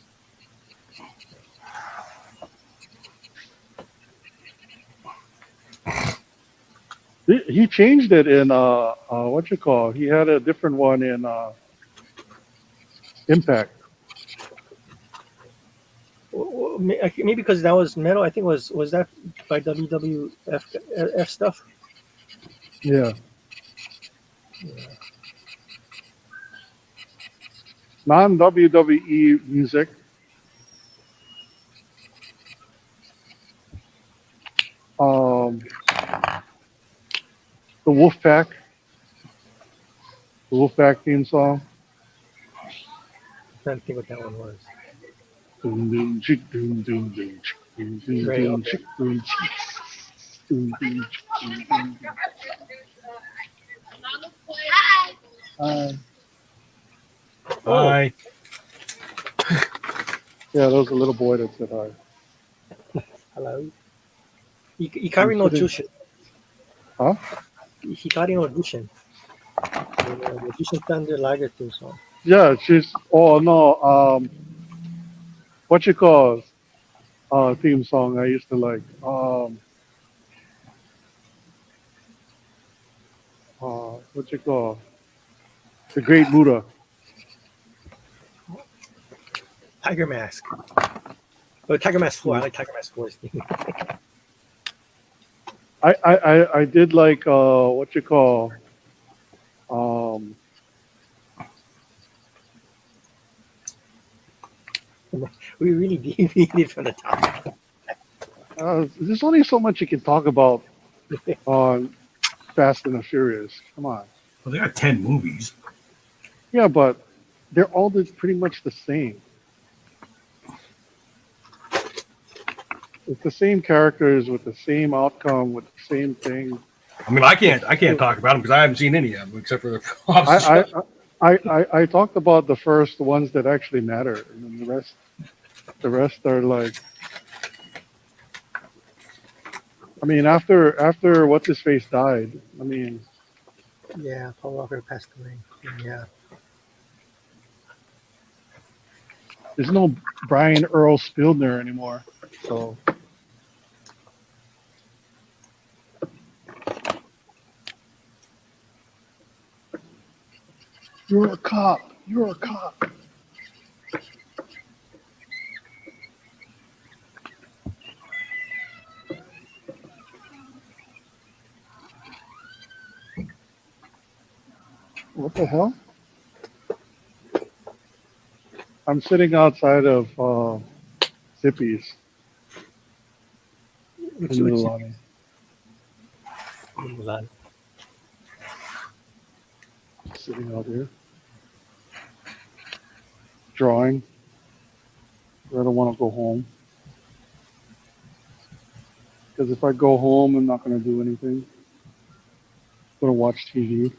He changed it in what you call? He had a different one in Impact. Maybe because that was metal. I think was that by WWF F stuff. Yeah, Yeah. non WWE music. Um, the Wolfpack theme song. I'm trying to think what that one was. Doom doom chick doom doom doom chick doom doom Right. doom Okay. chick doom chick doom doom chick doom doom doom. Uh, Oh, Hi. yeah, that was a little boy that said hi. hello. I'm Hikari no sitting. Jushin. Huh? Hikari no Jushin. The Jushin Thunder Liger theme song. Yeah, she's. Oh no. What you call theme song I used to like. What you call the Great Buddha. Tiger Mask. Oh, Tiger Mask 4. I like Tiger Mask 4's theme. I did like what you call um We really deviated from the topic. there's only so much you can talk about on Fast and the Furious. Come on. Well, they got 10 movies. Yeah, but they're all pretty much the same. It's the same characters with the same outcome with the same thing. I mean, I can't talk about them because I haven't seen any of them except for the I I, obviously. I talked about the first ones that actually matter, and then the rest are like. I mean, after what's his face died. I mean, Yeah, Paul Walker passed away. Yeah. there's no Brian Earl Spildner anymore. So you're a cop. You're a cop. What the hell? I'm sitting outside of Zippy's Which in which Milani. Mulan? Sitting out here drawing. I don't want to go home because if I go home, I'm not going to do anything. I'm going to watch TV.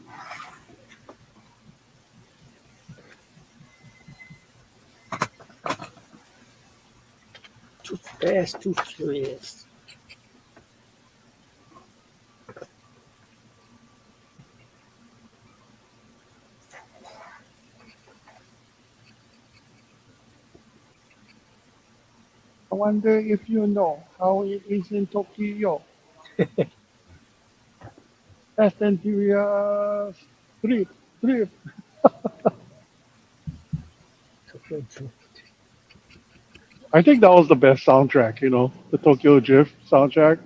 Too fast, too furious. I wonder if you know how it is in Tokyo. Fast and Furious. Drip, drip. I think that was the best soundtrack, the Tokyo Drift soundtrack.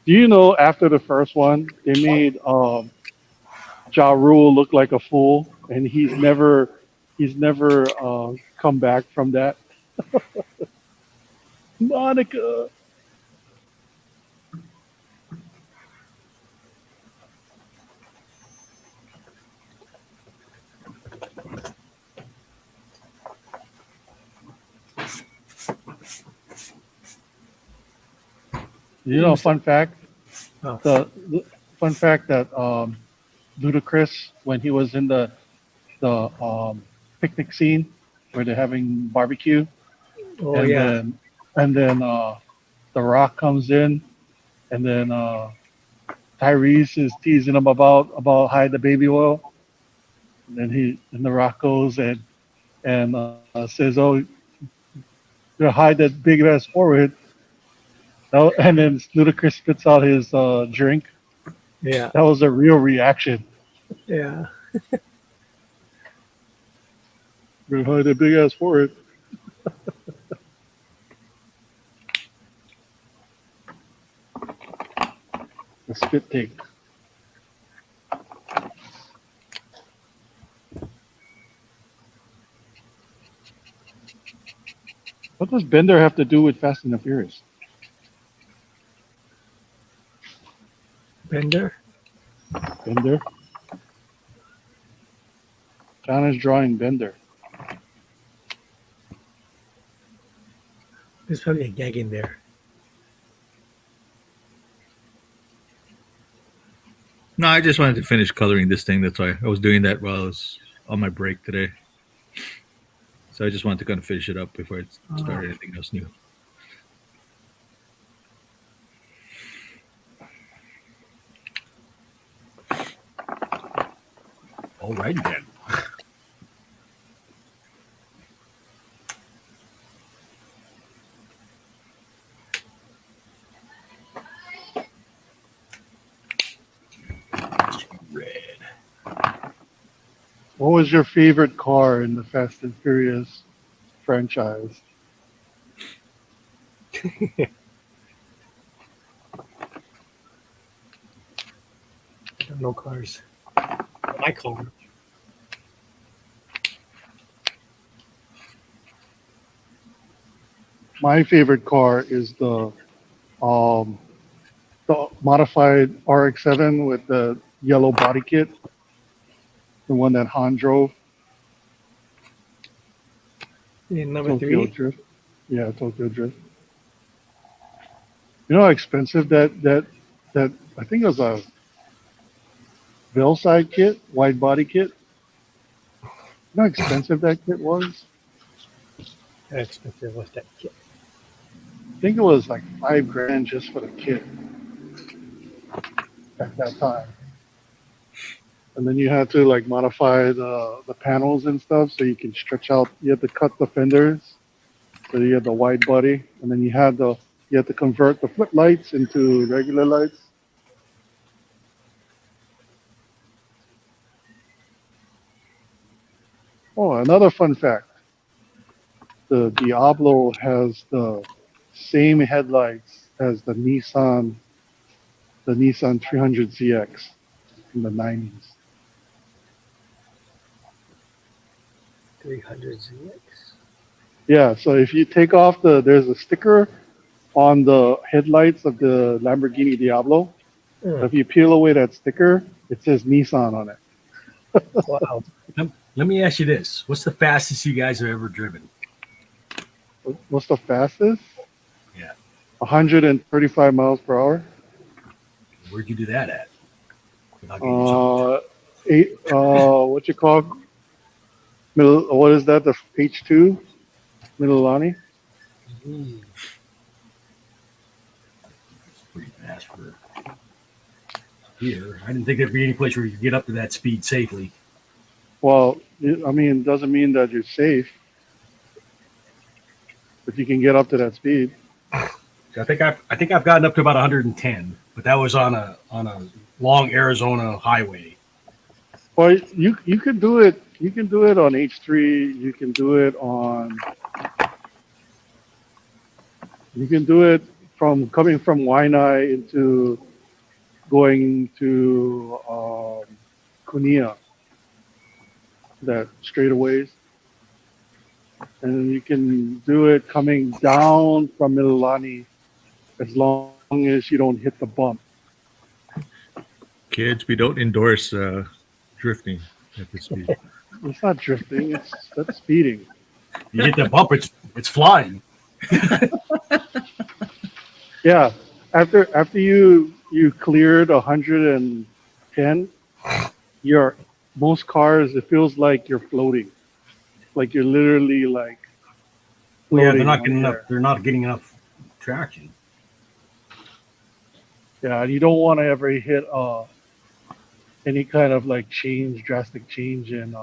Do you know after the first one, they made Ja Rule look like a fool, and he's never come back from that. Monica. Fun fact. Oh, The fun fact that Ludacris, when he was in the picnic scene where they're having barbecue, oh and yeah, then The Rock comes in, and then Tyrese is teasing him about hide the baby oil, and then The Rock goes and says, "Oh, you hide that big ass forehead." And then Ludacris spits out his drink. yeah, That was a real reaction. yeah. You hide that big ass forehead. The spit take. What does Bender have to do with Fast and the Furious? Bender. Bender. John is drawing Bender. There's probably a gag in there. No, I just wanted to finish coloring this thing. That's why I was doing that while I was on my break today. So I just wanted to kind of finish it up before I started anything else new. Alrighty then. Red. What was your favorite car in the Fast and Furious franchise? No cars. My car. My favorite car is the modified RX-7 with the yellow body kit, the one that Han drove. In number Tokyo 3, Drift. Yeah, Tokyo Drift. You know how expensive that I think it was a Veilside kit, wide body kit. You know how expensive that kit was? how expensive was that kit? I think it was like $5,000 just for the kit at that time. And then you had to like modify the panels and stuff so you can stretch out. You had to cut the fenders so you had the wide body, and then you had to convert the flip lights into regular lights. Oh, another fun fact: the Diablo has the same headlights as the Nissan 300ZX in the 90s. 300ZX. Yeah, so if you take off there's a sticker on the headlights of the Lamborghini Diablo. So if you peel away that sticker, it says Nissan on it. Wow. Let me ask you this: what's the fastest you guys have ever driven? What's the fastest? Yeah. 135 miles per hour. Where'd you do that at? Without getting yourself. What you call middle? What is that? The H2 Mililani. Ooh, pretty fast for. here. I didn't think there'd be any place where you could get up to that speed safely. Well, I mean, it doesn't mean that you're safe, but you can get up to that speed. I think I've gotten up to about 110, but that was on a long Arizona highway. Well, you can do it. You can do it on H3. You can do it on. You can do it from coming from Waianae into going to Kunia, that straightaways. And you can do it coming down from Mililani as long as you don't hit the bump. Kids, we don't endorse drifting at this speed. It's not drifting, that's speeding. You hit that bump, it's flying. Yeah. After you cleared 110, most cars, it feels like you're floating. Like you're literally like Yeah, floating they're not getting enough traction. Yeah, and you don't want to ever hit any kind of like drastic change in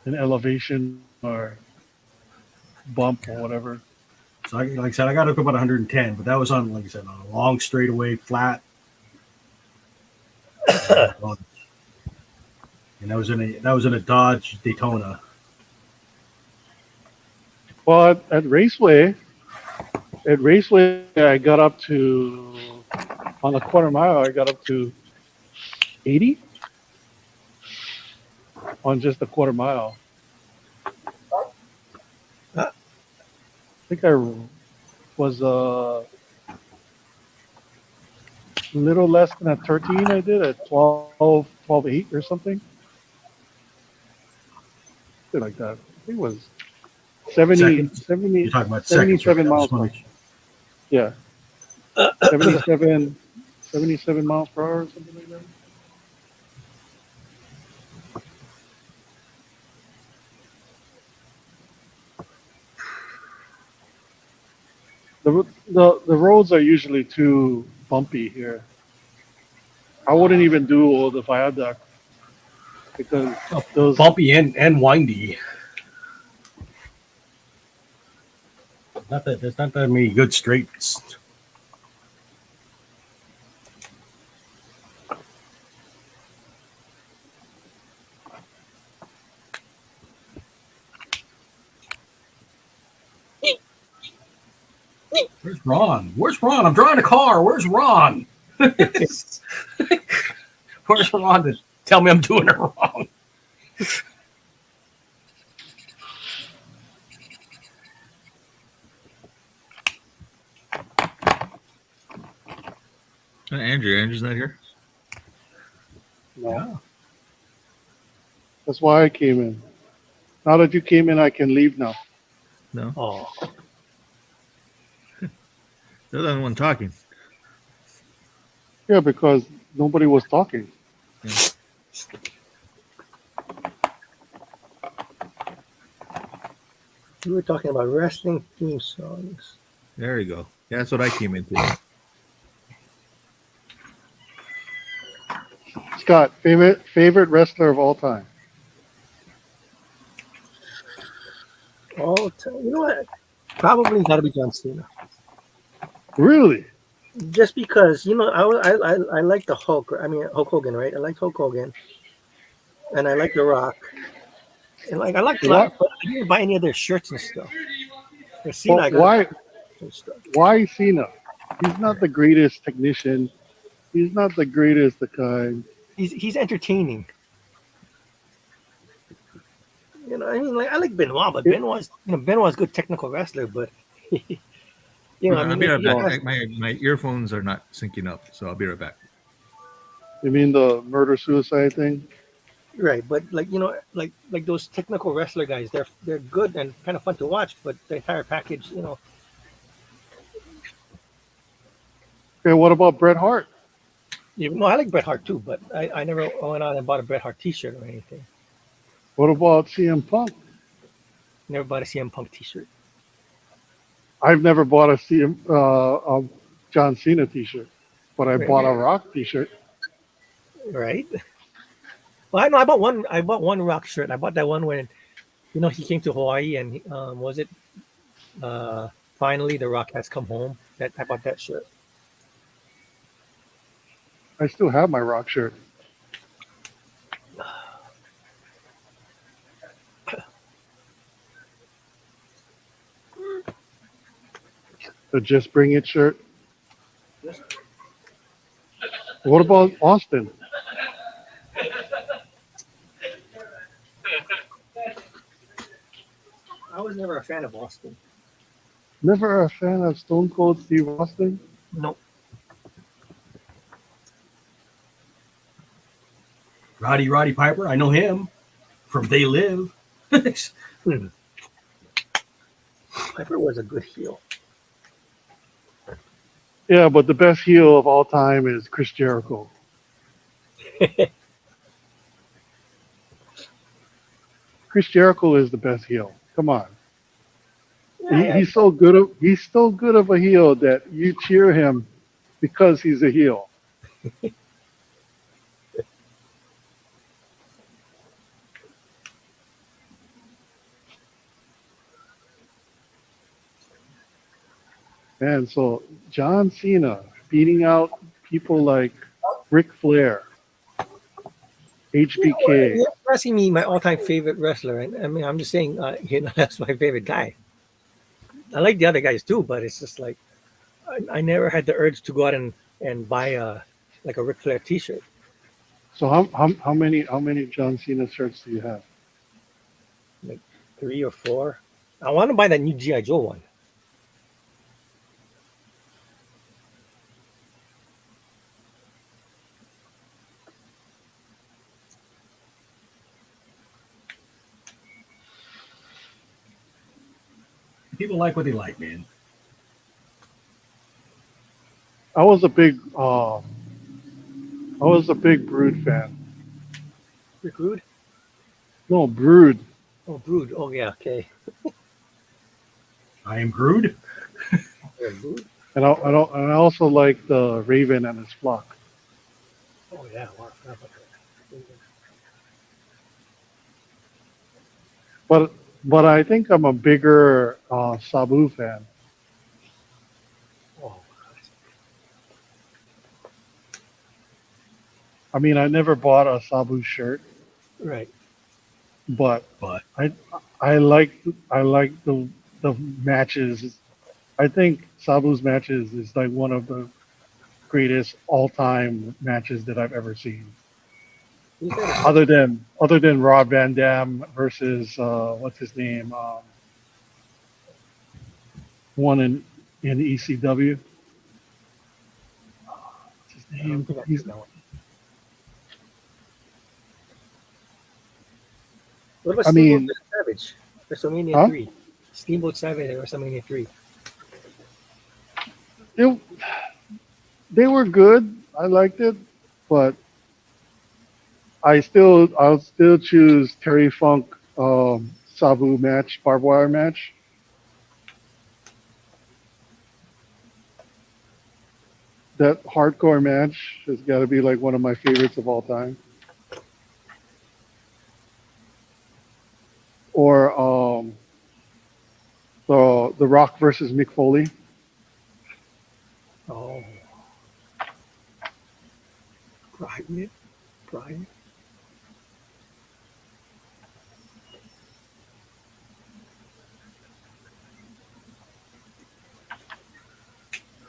elevation or bump or whatever. So, like I said, I got up to about 110, but that was on, like I said, on a long straightaway, flat. And that was in a Dodge Daytona. Well, at Raceway, I got up to, on the quarter mile, I got up to 80 on just the quarter mile. I think I was a little less than a 13 I did at 12.8 or something. Something like that. I think it was 70, 70 You're talking about 77 seconds, right? miles per hour. Yeah. 77 miles per hour or something like that. The roads are usually too bumpy here. I wouldn't even do all the viaduct because those bumpy and windy. There's not that many good straights. Where's Ron? Where's Ron? I'm driving a car. Where's Ron? Where's Ron to tell me I'm doing it wrong? Andrew's not here. No. Yeah. That's why I came in. Now that you came in, I can leave now. No, Oh, they're the only one talking. Yeah, because nobody was talking. Yeah. we were talking about wrestling theme songs. There you go. Yeah, that's what I came into. Scott, favorite wrestler of all time? You know what? Probably got to be John Cena. Really? Just because I like the Hulk. I mean Hulk Hogan, right? I like Hulk Hogan, and I like The Rock, and I like The Rock, but I didn't buy any of their shirts and stuff. Well, why Cena? He's not the greatest technician. He's not the greatest kind. He's entertaining. I mean, I like Benoit, but Benoit's a good technical wrestler, but I'll be right back. My earphones are not syncing up, so I'll be right back. You mean the murder-suicide thing? Right, but like those technical wrestler guys, they're good and kind of fun to watch, but the entire package, Okay, what about Bret Hart? I like Bret Hart too, but I never went out and bought a Bret Hart T-shirt or anything. What about CM Punk? Never bought a CM Punk T-shirt. I've never bought a John Cena T-shirt. but I bought a Rock T-shirt. Right. Well, I know. I bought one. I bought one Rock shirt. I bought that one when, he came to Hawaii and was it finally the Rock has come home. That I bought that shirt. I still have my Rock shirt. The Just Bring It shirt. What about Austin? I was never a fan of Austin. Never a fan of Stone Cold Steve Austin? No. Roddy Piper, I know him from They Live. Piper was a good heel. Yeah, but the best heel of all time is Chris Jericho. Chris Jericho is the best heel. Come on. He's so good of a heel that you cheer him because he's a heel. And so John Cena beating out people like Ric Flair, HBK. You're asking me my all-time favorite wrestler, and I mean, I'm just saying, that's my favorite guy. I like the other guys too, but it's just like I never had the urge to go out and buy a Ric Flair T-shirt. So how many John Cena shirts do you have? Like 3 or 4. I want to buy that new G.I. Joe one. People like what they like, man. I was a big Brood fan. Rick Rude? No, Brood. Oh, Brood. Oh, yeah, okay. I am Grood. Yeah, Brood. And I also like the Raven and his flock. Oh, yeah. Wow. But I think I'm a bigger Sabu fan. Oh, I mean, I never bought a Sabu shirt, right. but But I like the matches. I think Sabu's matches is like one of the greatest all-time matches that I've ever seen. You said Other than Rob Van Dam versus what's his name, one in ECW. What's his I don't name? think I've He's, seen that one. What about I Steamboat mean- Savage? WrestleMania Huh? 3. Steamboat Savage at WrestleMania 3. they were good. I liked it, but I'll still choose Terry Funk Sabu match, barbed wire match. That hardcore match has got to be like one of my favorites of all time. Or the Rock versus Mick Foley. Oh. Brian.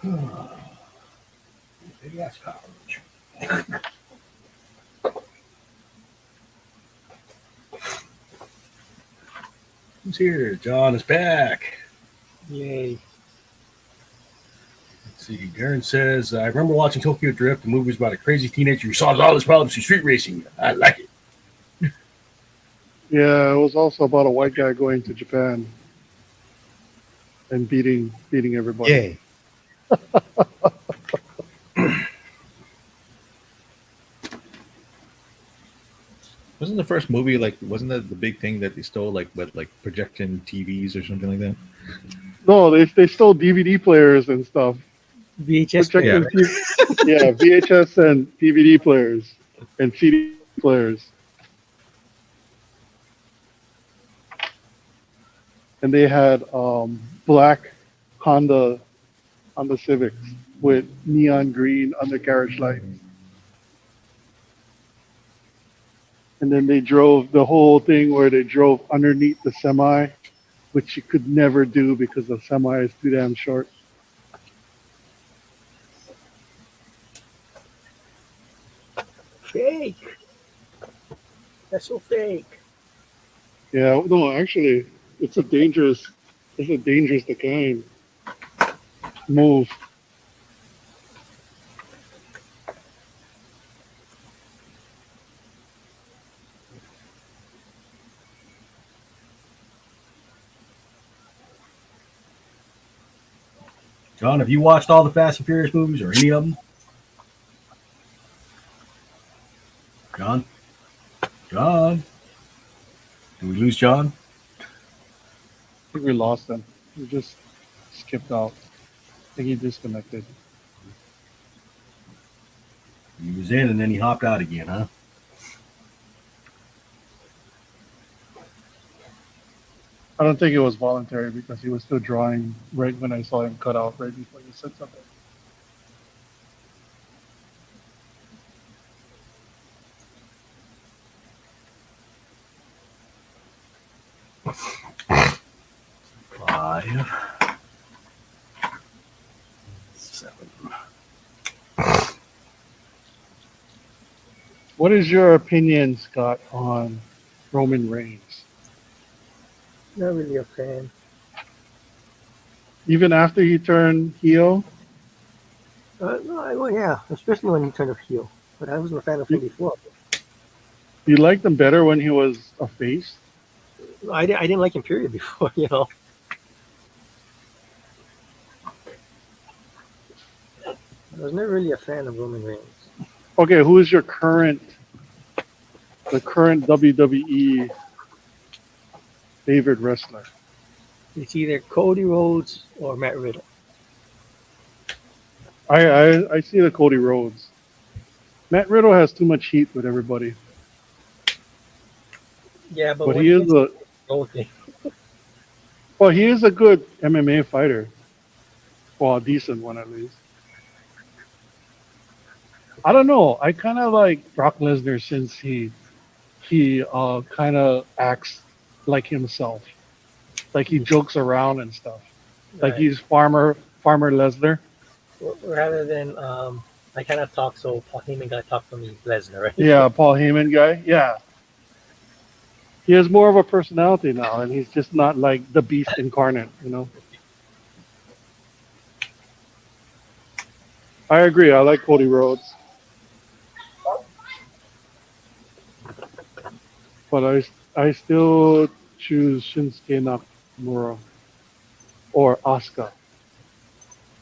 maybe that's college. Who's here? John is back. Yay. Let's see. Darren says, I remember watching Tokyo Drift. The movie was about a crazy teenager who solves all his problems through street racing. I like it. Yeah, it was also about a white guy going to Japan and beating everybody. Yay. Wasn't the first movie wasn't that the big thing that they stole projection TVs or something like that? No, they stole DVD players and stuff. VHS Projector, player. yeah, VHS and DVD players and CD players. And they had black Honda Civics with neon green undercarriage lights. And then they drove the whole thing where they drove underneath the semi, which you could never do because the semi is too damn short. Fake. That's so fake. Yeah, no, actually, it's a dangerous the kind move. John, have you watched all the Fast and Furious movies or any of them? John? John? Did we lose John? I think we lost him. He just skipped out. I think he disconnected. He was in and then he hopped out again, huh? I don't think it was voluntary because he was still drawing right when I saw him cut out right before you said something. Five. 7. What is your opinion, Scott, on Roman Reigns? Not really a fan. Even after he turned heel, Well, yeah, especially when he turned a heel. But I wasn't a fan of him before. you liked him better when he was a face. I didn't like him, period, before, you know. I was never really a fan of Roman Reigns. Okay, who is your current WWE favorite wrestler? It's either Cody Rhodes or Matt Riddle. I see the Cody Rhodes. Matt Riddle has too much heat with everybody, Yeah, but but when he is gets a old thing, well, he is a good MMA fighter. Well, a decent one at least. I don't know. I kind of like Brock Lesnar since he kind of acts like himself, like he jokes around and stuff. Like right. he's Farmer Lesnar. Rather than I kind of talk so Paul Heyman got to talk for me, Lesnar, right? Yeah, Paul Heyman guy. Yeah, he has more of a personality now, and he's just not like the beast incarnate. You know. I agree. I like Cody Rhodes, but I still choose Shinsuke Nakamura or Asuka.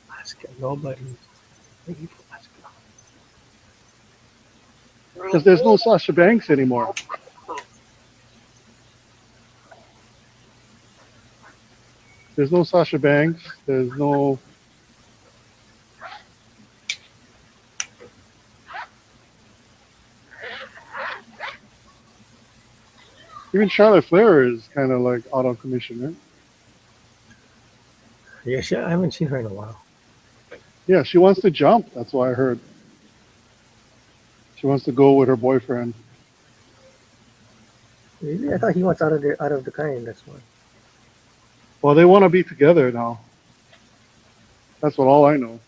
Asuka, nobody. Ready for Asuka. Because there's no Sasha Banks anymore. There's no Sasha Banks. There's no. Even Charlotte Flair is kind of like out of commission, right? Yeah, I haven't seen her in a while. Yeah, she wants to jump. That's what I heard. She wants to go with her boyfriend. Really? I thought he wants out of the kind. That's why. Well, they want to be together now. That's what all I know.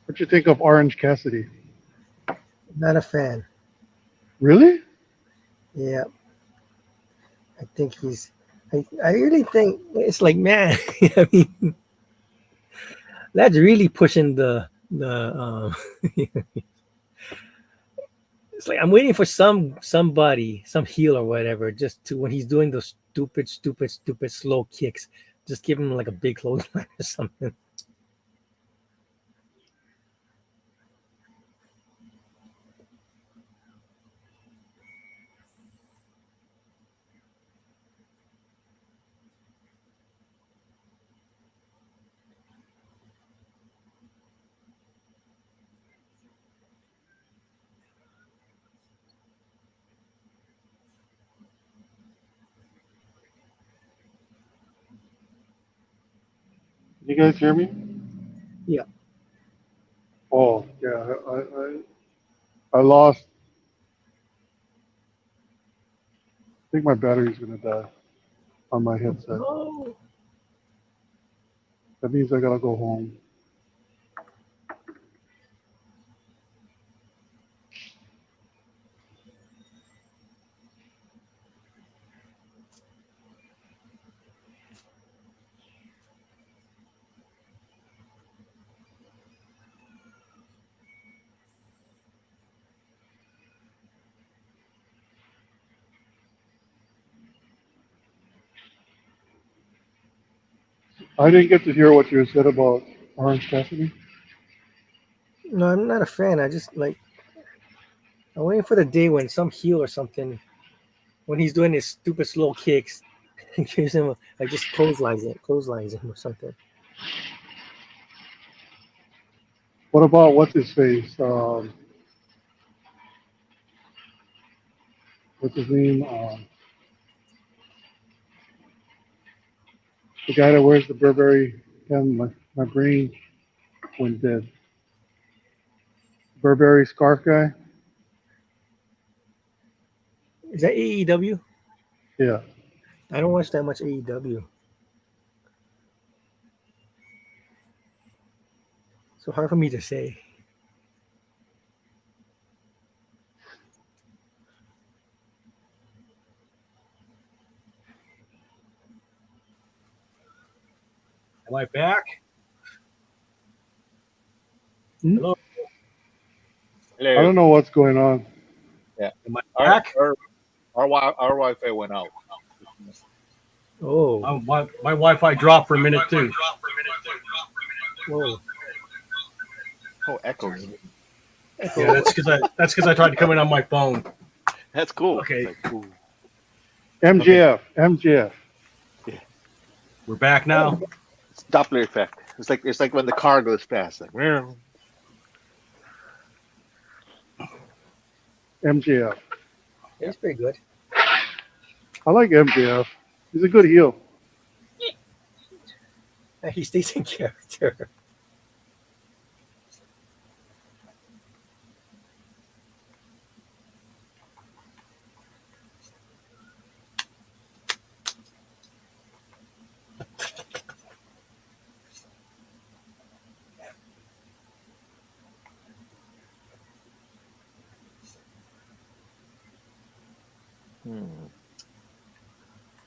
What you think of Orange Cassidy? Not a fan. Really? Yeah, I think he's. I really think it's like, man. I mean, that's really pushing the. It's like I'm waiting for somebody, some heel or whatever, just to when he's doing those stupid slow kicks, just give him like a big clothesline or something. You guys hear me? Yeah. Oh yeah, I lost. I think my battery's gonna die on my headset. Oh, That means I gotta go home. I didn't get to hear what you said about Orange Cassidy. no, I'm not a fan. I just like I'm waiting for the day when some heel or something, when he's doing his stupid slow kicks, gives him like just clotheslines him or something. What about what's his face? What's his name? The guy that wears the Burberry. And my brain went dead. Burberry scarf guy. Is that AEW? Yeah. I don't watch that much AEW. So hard for me to say. Am I back? Hmm? Hello. I Hello. don't know what's going on. Am I Our, back? our Wi-Fi went out. Oh, My Wi-Fi dropped for a minute too. whoa. Oh, echoes. Yeah, that's because I tried to come in on my phone. That's cool. Okay. It's like, ooh. MJF. We're back now. It's Doppler effect. It's like when the car goes fast. Like, meow. MJF. He's pretty good. I like MJF. He's a good heel. He stays in character.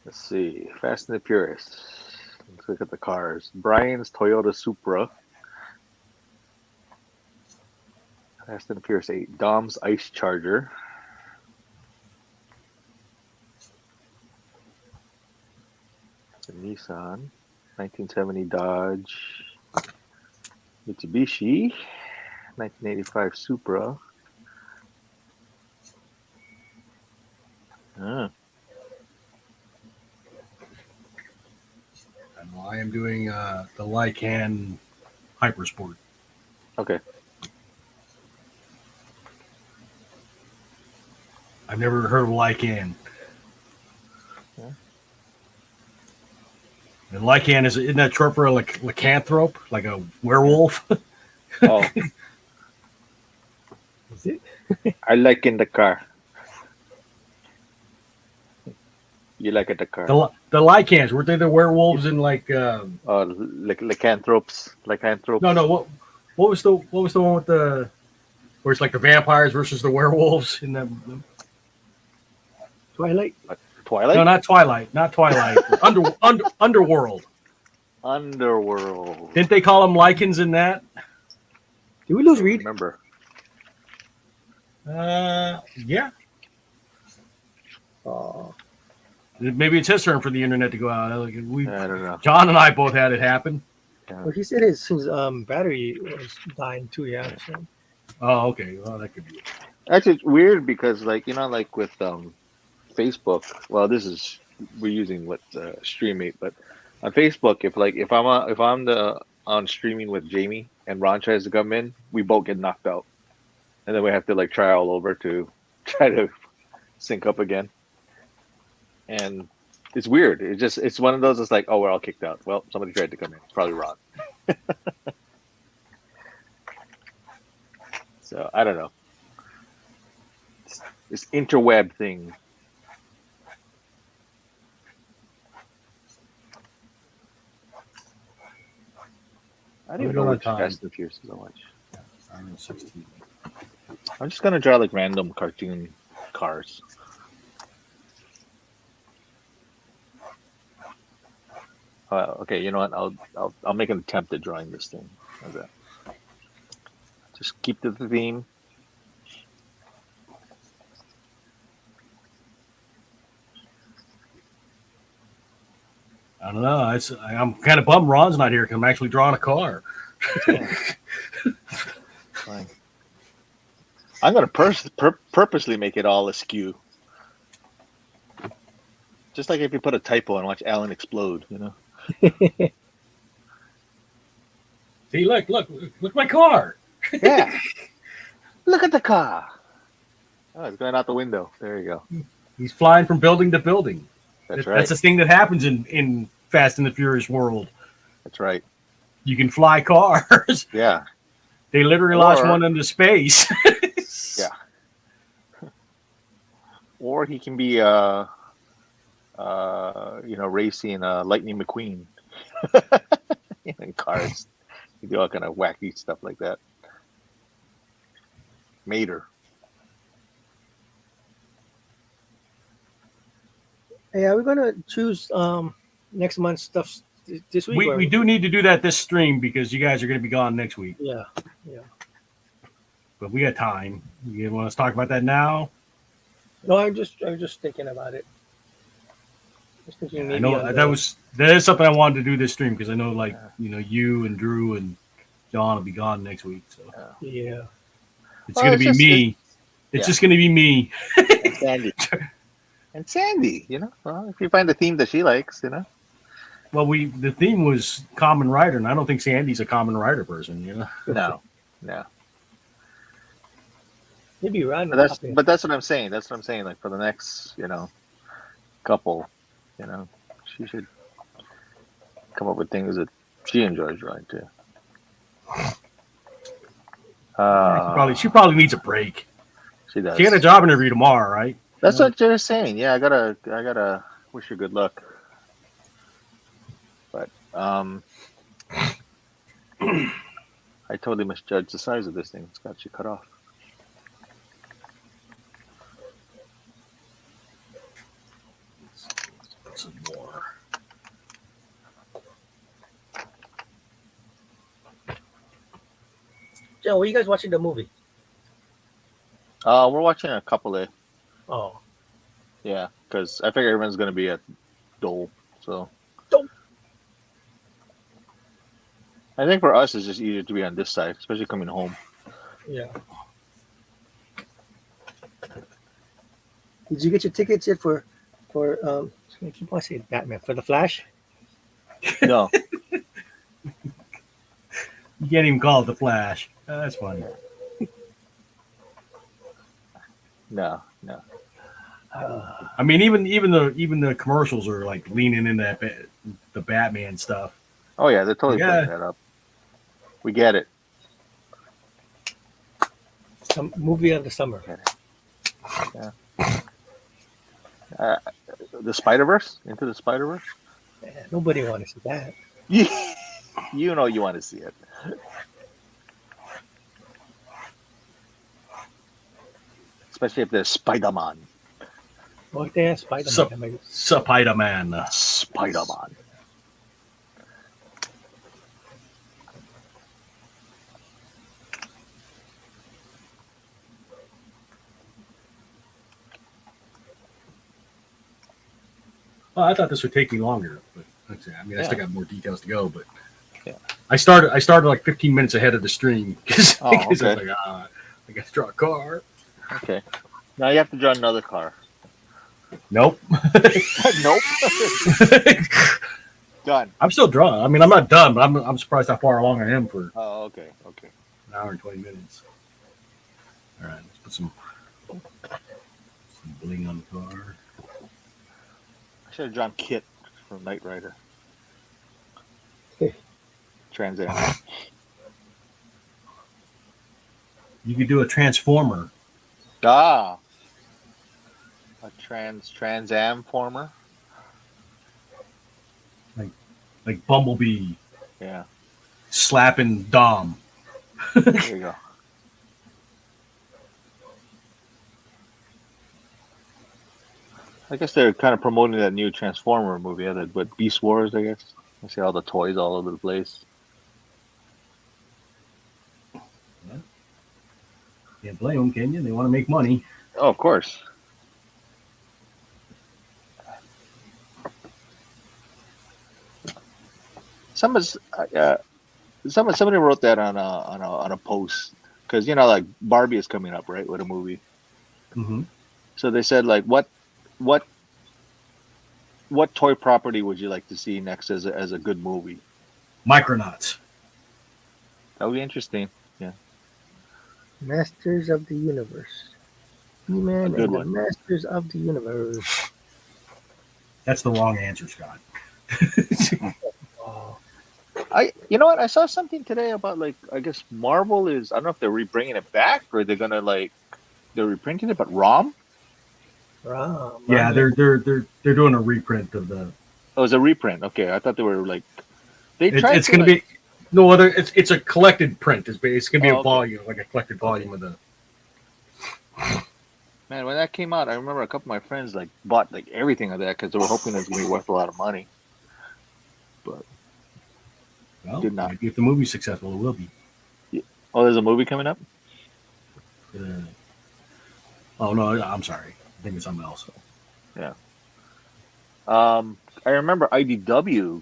Let's see. Fast and the Furious. Let's look at the cars. Brian's Toyota Supra. Fast and the Furious 8. Dom's Ice Charger. The Nissan. 1970 Dodge. Mitsubishi. 1985 Supra. Ah. And I am doing the Lycan Hypersport. Okay. I've never heard of Lycan. Yeah. And Lycan isn't that short for a lycanthrope, like a werewolf? Oh, Is it? I like in the car. You like at the car. The Lycans, were they the werewolves in like? Like lycanthropes. No. What was the one with the where it's like the vampires versus the werewolves in the Twilight. Twilight? no, not Twilight, Underworld. Underworld. Didn't they call them lichens in that? Did we lose Don't Reed? remember. Yeah. Oh, Maybe it's his turn for the internet to go out. We, I don't know. John and I both had it happen. well, he said his battery was dying too. Yeah. So. Oh, okay. Well, that could be it. Actually, it's weird because, like, you know, like with Facebook. Well, we're using what StreamMate, but on Facebook, if I'm on streaming with Jamie and Ron tries to come in, we both get knocked out, and then we have to like try all over to try to sync up again. And it's weird. It's one of those. It's like, oh, we're all kicked out. Well, somebody tried to come in. It's probably Ron. So I don't know. This interweb thing. I don't even know which Fast and Furious so much. 16. I'm just gonna draw like random cartoon cars. Okay, you know what? I'll make an attempt at drawing this thing. How's that? Just keep to the theme. I don't know. I'm kind of bummed Ron's not here because I'm actually drawing a car. Fine. I'm gonna purposely make it all askew. Just like if you put a typo and watch Alan explode, you know. See, look my car. Yeah. Look at the car. Oh, it's going out the window. There you go. He's flying from building to building. That's right. That's the thing that happens in Fast and the Furious world. That's right. You can fly cars. Yeah. They literally launched one into space. Yeah. Or he can be racing Lightning McQueen in cars. You do all kind of wacky stuff like that. Mater. Hey, are we gonna choose next month's stuff this week? We do need to do that this stream because you guys are going to be gone next week. Yeah. But we got time. You want us to talk about that now? No, I'm just thinking about it. Just thinking I maybe know that is something I wanted to do this stream because I know you and Drew and John will be gone next week. So yeah, it's going to be me. It's just going to be me. And Sandy. And Sandy, well, if you find a theme that she likes, Well, the theme was Common Writer, and I don't think Sandy's a Common Writer person, No. maybe Ron. But that's what I'm saying. That's what I'm saying. Like for the next, couple, she should come up with things that she enjoys drawing too. She probably needs a break. She does. She got a job interview tomorrow, right? That's what they're saying. Yeah, I gotta wish her good luck. But I totally misjudged the size of this thing. It's got you cut off. Some more. Joe, were you guys watching the movie? We're watching a couple of. Oh, Yeah, because I figure everyone's gonna be at Dole, so. Dole. I think for us, it's just easier to be on this side, especially coming home. yeah. Did you get your tickets yet for I keep on saying Batman for the Flash? No, You can't even call it the Flash. That's funny. no. I mean, even the commercials are like leaning in that the Batman stuff. Oh yeah, they're totally Yeah. putting that up. We get it. Some movie of the summer. Yeah. The Spider-Verse? Into the Spider-Verse? Yeah, nobody wants to see that. You know you want to see it. especially if there's Spider-Man. What they have Spider-Man? Sup- Am I- Spider-Man. Spider-Man. Well, I thought this would take me longer, but I mean, I still Yeah. got more details to go. But Yeah. I started like 15 minutes ahead of the stream because Oh, I was okay. like, I got to draw a car. Okay. Now you have to draw another car. Nope. Nope. Done. I'm still drawing. I mean, I'm not done, but I'm surprised how far along I am for Oh, okay. Okay. an hour and 20 minutes. All right, let's put some bling on the car. I should have drawn Kit from Knight Rider. Trans Am. You could do a transformer. Ah. A Trans Am former. Like Bumblebee Yeah. slapping Dom. There you go. I guess they're kind of promoting that new Transformer movie, but Beast Wars, I guess. I see all the toys all over the place. Can't blame them, can you? They want to make money. Oh, of course. Somebody wrote that on a post because like Barbie is coming up, right, with a movie. Mm-hmm. So they said like what toy property would you like to see next as a good movie? Micronauts. That would be interesting. Yeah, Masters of the Universe. A He-Man good and the one. Masters of the Universe. That's the wrong answer, Scott. Oh, you know what? I saw something today about like I guess Marvel is I don't know if they're bringing it back or they're gonna they're reprinting it, but ROM. Rom. Yeah, they're doing a reprint of the. Oh, it's a reprint. Okay, I thought they were like they tried. It's going to be no other. It's a collected print. It's going to be Oh, a okay. volume, like a collected volume of the. Man, when that came out, I remember a couple of my friends like bought like everything of that because they were hoping it was gonna be worth a lot of money. But Well, Did not. maybe if the movie's successful, it will be. oh, there's a movie coming up. Oh no, I'm sorry. I think it's something else. I remember IDW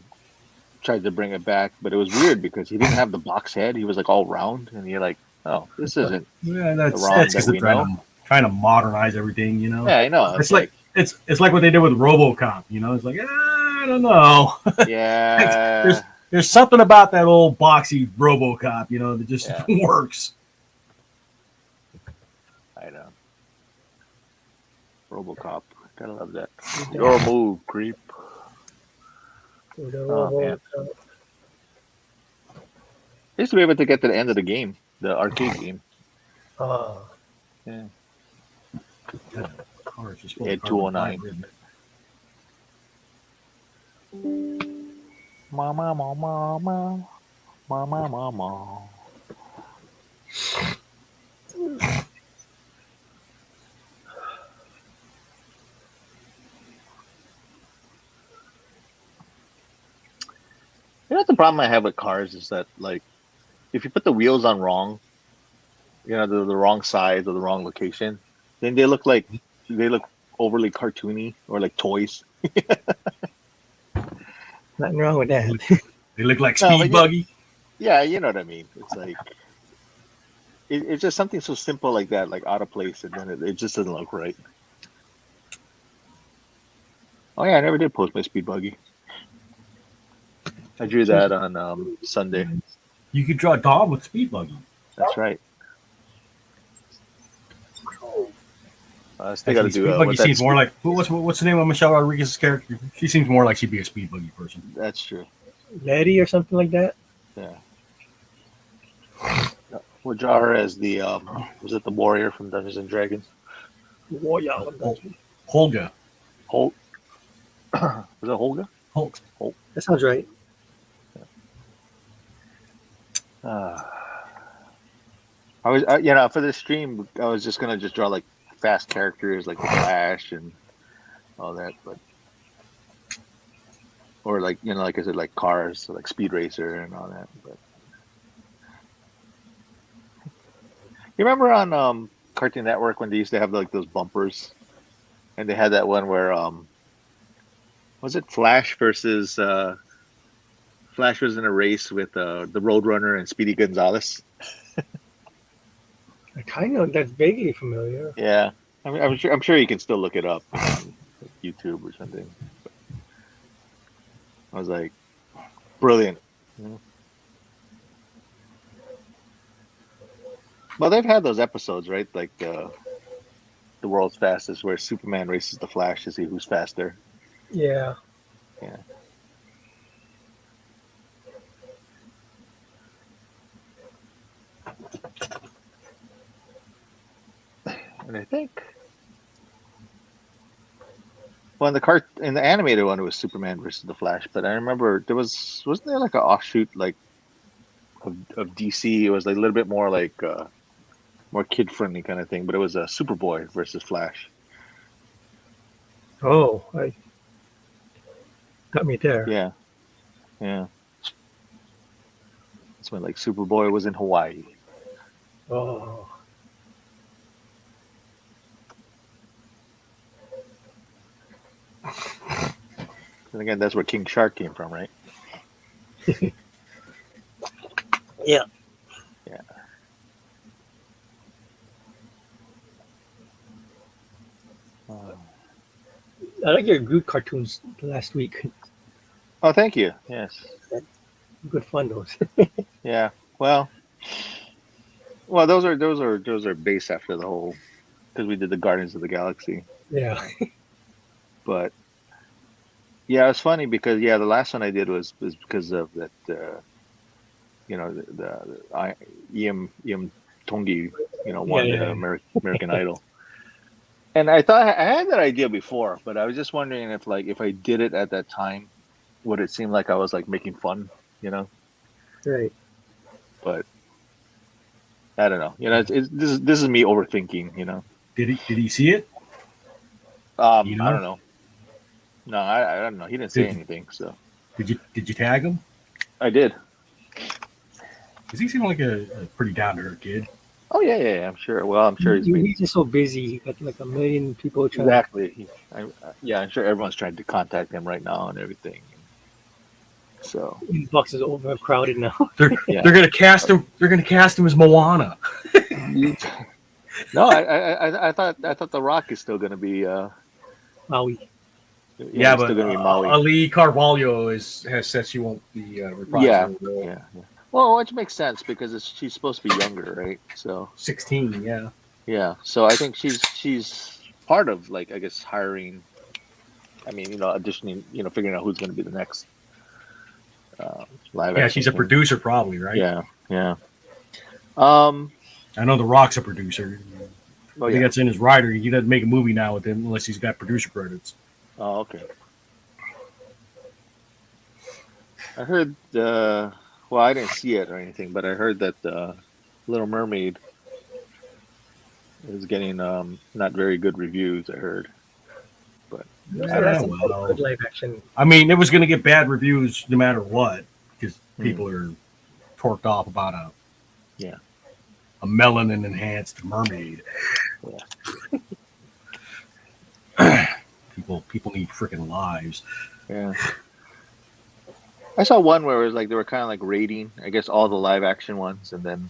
tried to bring it back, but it was weird because he didn't have the box head. He was like all round, and you're like, oh, this isn't. Yeah, that's The ROM because that they're we trying to modernize everything. You know. Yeah, I know. It's like it's like what they did with RoboCop. You know, it's like I don't know. yeah, There's something about that old boxy RoboCop. You know, that just Yeah. works. I know. RoboCop, gotta love that. Your move, creep. Oh, man. I used to be able to get to the end of the game, the arcade game. Oh, Yeah. Cars just Yeah, 209. Mama, mama, mama, mama, mama. You know what the problem I have with cars is that like if you put the wheels on wrong, the wrong size or the wrong location, then they look overly cartoony or like toys. nothing wrong with that. They look like No, speed but buggy. Yeah, you know what I mean. It's like it's just something so simple like that, like out of place, and then it just doesn't look right. Oh yeah, I never did post my speed buggy. I drew that on Sunday. You could draw a dog with speed buggy. That's right. I still got to Actually, do speed buggy what that seems more like what's the name of Michelle Rodriguez's character? She seems more like she'd be a speed buggy person. That's true. Letty or something like that. Yeah. We'll draw her as the was it the warrior from Dungeons and Dragons? Warrior. Holga. Holt. Was it Holga? Hulk. That sounds right. I was, for this stream, I was just gonna draw like fast characters like the Flash and all that, but or like like I said, like cars, so like Speed Racer and all that. But you remember on Cartoon Network when they used to have like those bumpers, and they had that one where was it Flash was in a race with the Roadrunner and Speedy Gonzalez. I kind of that's vaguely familiar. Yeah, I mean, I'm sure you can still look it up on YouTube or something. But I was like, brilliant. Well, they've had those episodes, right? Like the world's fastest, where Superman races the Flash to see who's faster. Yeah. Yeah. And I think, well, in the animated one, it was Superman versus the Flash. But I remember wasn't there like an offshoot like of DC? It was like a little bit more like more kid friendly kind of thing. But it was a Superboy versus Flash. Oh, I got me there. Yeah, yeah. That's when like Superboy was in Hawaii. Oh. And again, that's where King Shark came from, right? Yeah. Yeah. I like your Groot cartoons last week. Oh, thank you. Yes. Good fun those. Yeah. Well, those are based after the whole, because we did the Guardians of the Galaxy. Yeah. But yeah, it's funny because the last one I did was because of that. The Ian Tongi, won the American Idol. And I thought I had that idea before, but I was just wondering if I did it at that time, would it seem like I was like making fun, Right. But I don't know. This is me overthinking. Did he see it? I don't know. No, I don't know. He didn't say anything. So Did you tag him? I did. Does he seem like a pretty down to earth kid? Oh yeah. I'm sure. Well, I'm sure He's just so busy. He got like a million people trying. Exactly. I'm sure everyone's trying to contact him right now and everything. So Inbox is overcrowded now. They're gonna cast him. They're gonna cast him as Moana. No, I thought The Rock is still gonna be Maui. Yeah, still but gonna be Maui. Ali Carvalho has said she won't be reprising the role. Yeah. Well, which makes sense because she's supposed to be younger, right? So 16, yeah. Yeah. So I think she's part of I guess hiring. I mean, auditioning, figuring out who's going to be the next live. Yeah, she's a producer, probably, right? Yeah. I know The Rock's a producer. Oh, I think that's in his writer. He doesn't make a movie now with him unless he's got producer credits. Oh, okay. I heard. Well, I didn't see it or anything, but I heard that Little Mermaid is getting not very good reviews. I heard, but That's a good live action. I mean, it was going to get bad reviews no matter what because people are torqued off about a melanin enhanced mermaid. Yeah. People need freaking lives. Yeah. I saw one where it was like they were kind of like rating, I guess, all the live action ones, and then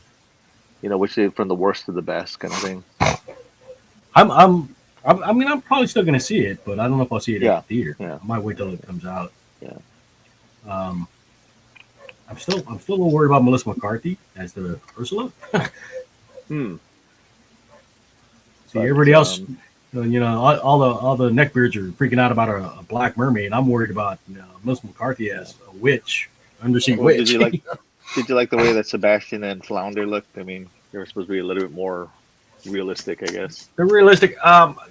which they from the worst to the best kind of thing. I'm probably still gonna see it, but I don't know if I'll see it in the theater. Yeah. I might wait till it comes out. Yeah. I'm still a little worried about Melissa McCarthy as the Ursula. See, everybody else, all the neckbeards are freaking out about a black mermaid. I'm worried about Melissa McCarthy as a witch, undersea witch. Did you like the way that Sebastian and Flounder looked? I mean, they were supposed to be a little bit more realistic, I guess. They're realistic.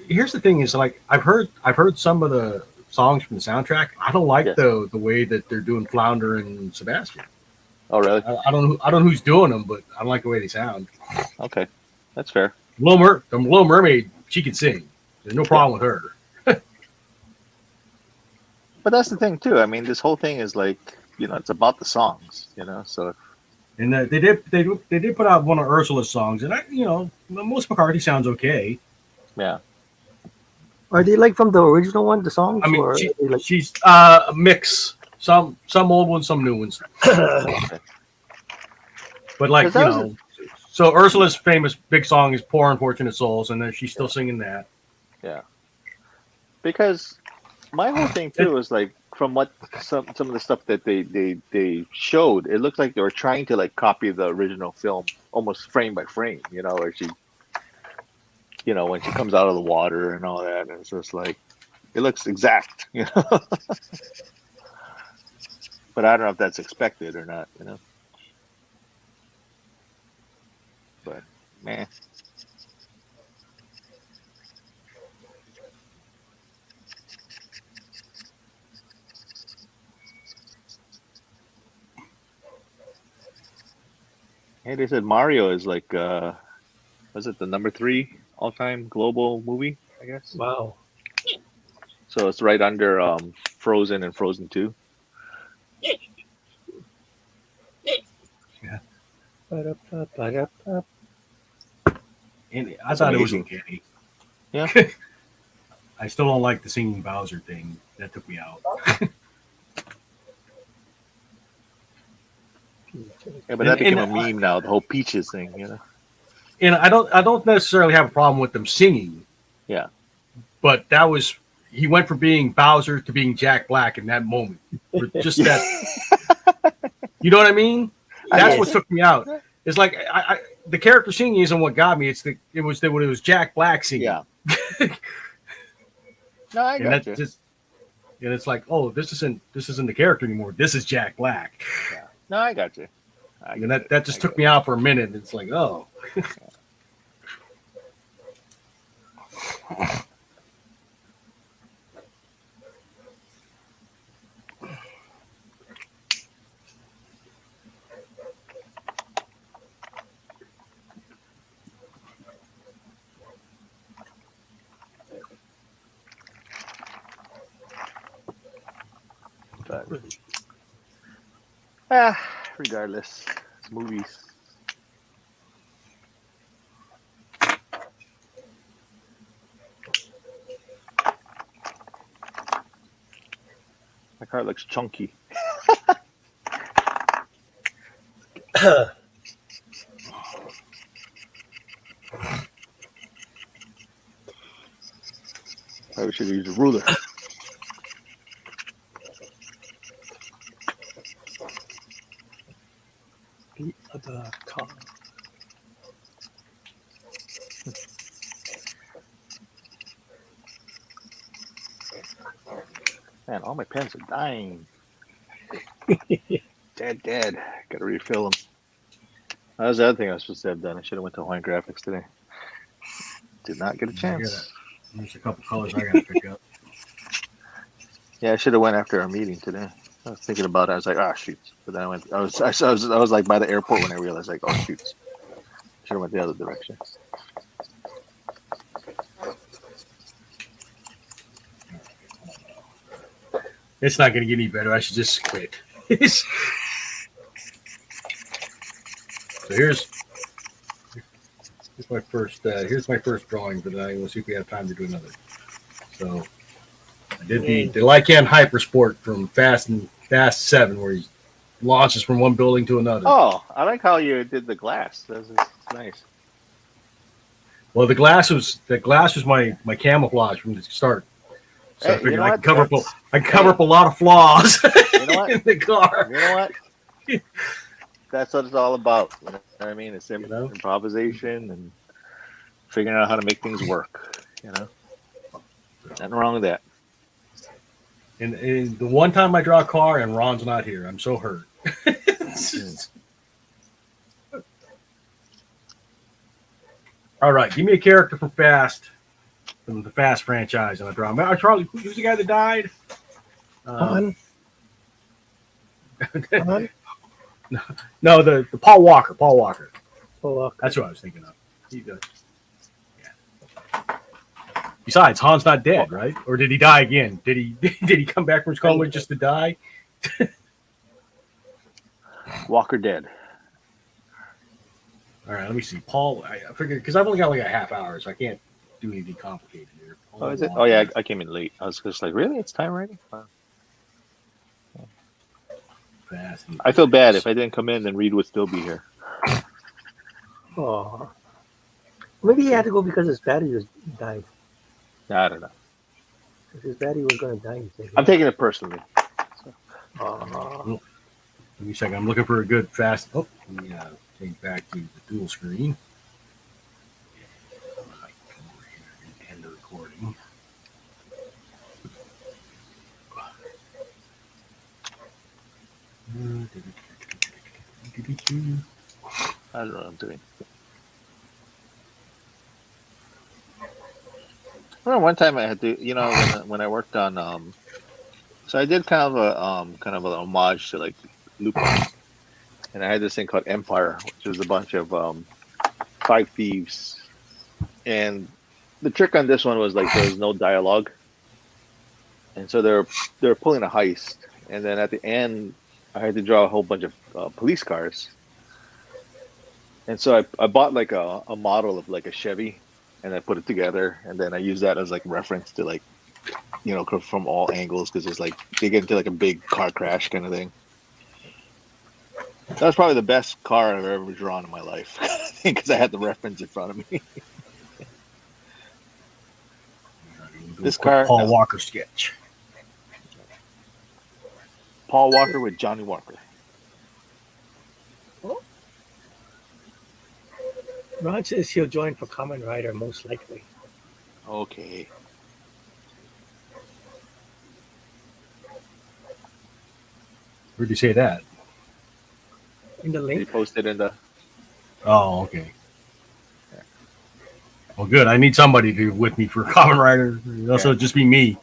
Here's the thing: is I've heard some of the songs from the soundtrack. I don't like the way that they're doing Flounder and Sebastian. Oh, really? I don't know who's doing them, but I don't like the way they sound. Okay, that's fair. The Little Mermaid she can sing. There's no problem with her. But that's the thing too. I mean, this whole thing is like, it's about the songs, So And they did put out one of Ursula's songs, and most McCarthy sounds okay. yeah, Are they like from the original one, the songs? I mean, or are they like... she's a mix. Some old ones, some new ones. But like 'Cause that was so Ursula's famous big song is "Poor Unfortunate Souls," and then she's still singing that. yeah. Because my whole thing too is like, from what some of the stuff that they showed, it looked like they were trying to like copy the original film almost frame by frame. Where she, when she comes out of the water and all that, and it's just like, it looks exact. But I don't know if that's expected or not. But man. Hey, they said Mario is like, was it the number 3 all-time global movie? I guess. Wow. So it's right under Frozen and Frozen 2. Yeah. Ba-da-ba-ba-da-ba. And I That's thought amazing. it was okay. Yeah. I still don't like the singing Bowser thing. That took me out. Yeah, but that became a And- meme now. The whole Peaches thing, And I don't necessarily have a problem with them singing. Yeah. But he went from being Bowser to being Jack Black in that moment. Or just that. You know what I mean? That's get what it. took me out. It's like the character singing isn't what got me. It was Jack Black singing. Yeah. No, I And got that you. just, and it's like, oh, this isn't the character anymore. This is Jack Black. Yeah. No, I got you. And that just took me out for a minute. It's like, oh. But, regardless, it's movies. My car looks chunky. Probably should use a ruler. The car. Man, all my pens are dying. Dead. Gotta refill them. That was the other thing I was supposed to have done. I should have went to Hawaiian Graphics today. Did not get a chance. There's a couple colors I gotta pick up. Yeah, I should have went after our meeting today. I was thinking about it. I was like, shoot. But then I was like by the airport when I realized, like, shoot. Should have went the other direction. It's not gonna get any better. I should just quit. So here's my first. Here's my first drawing for tonight. We'll see if we have time to do another. So I did the Lycan Hypersport from Fast 7, where he launches from one building to another. Oh, I like how you did the glass. That's nice. Well, the glass was my camouflage from the start. So I Hey, figured you know I what? can cover up a lot of flaws You know what? in the car. You know what? That's what it's all about. You know what I mean? It's know? improvisation and figuring out how to make things work. Nothing wrong with that. And the one time I draw a car and Ron's not here, I'm so hurt. All right, give me a character from the Fast franchise, and I draw. Charlie, who's the guy that died? Han? No, the Paul Walker. Oh, That's what I was thinking of. He does. Yeah. Besides, Han's not dead, right? Or did he die again? Did he did he come back from his coma just to die? Walker dead. All right, let me see. Paul, I figured because I've only got like a half hour, so I can't do anything complicated here. Oh, is it? Oh yeah, I came in late. I was just like, really? It's time already? Wow. Fast and I feel bad if I didn't come in, then Reed would still be here. Oh, maybe he had to go because his battery was died. I don't know. If his battery was going to die, he said, I'm taking it personally. Aw. Give me a second. I'm looking for a good fast. Oh, let me take back to the dual screen. End the recording. I don't know what I'm doing. I remember one time I had to, when I worked on, so I did kind of an homage to like Lupin, and I had this thing called Empire, which was a bunch of five thieves, and the trick on this one was like there was no dialogue, and so they're pulling a heist, and then at the end I had to draw a whole bunch of police cars, and so I bought like a model of like a Chevy, and I put it together, and then I used that as like reference to like, from all angles, because it's like they get into like a big car crash kind of thing. That was probably the best car I've ever drawn in my life, because I had the reference in front of me. This car, Paul Walker sketch. Paul Walker with Johnny Walker. Ron says he'll join for Kamen Rider, most likely. Okay. Where'd you say that? In the He link. posted in the. Oh, okay. Well, good. I need somebody to with me for Kamen Rider. Also, just be me.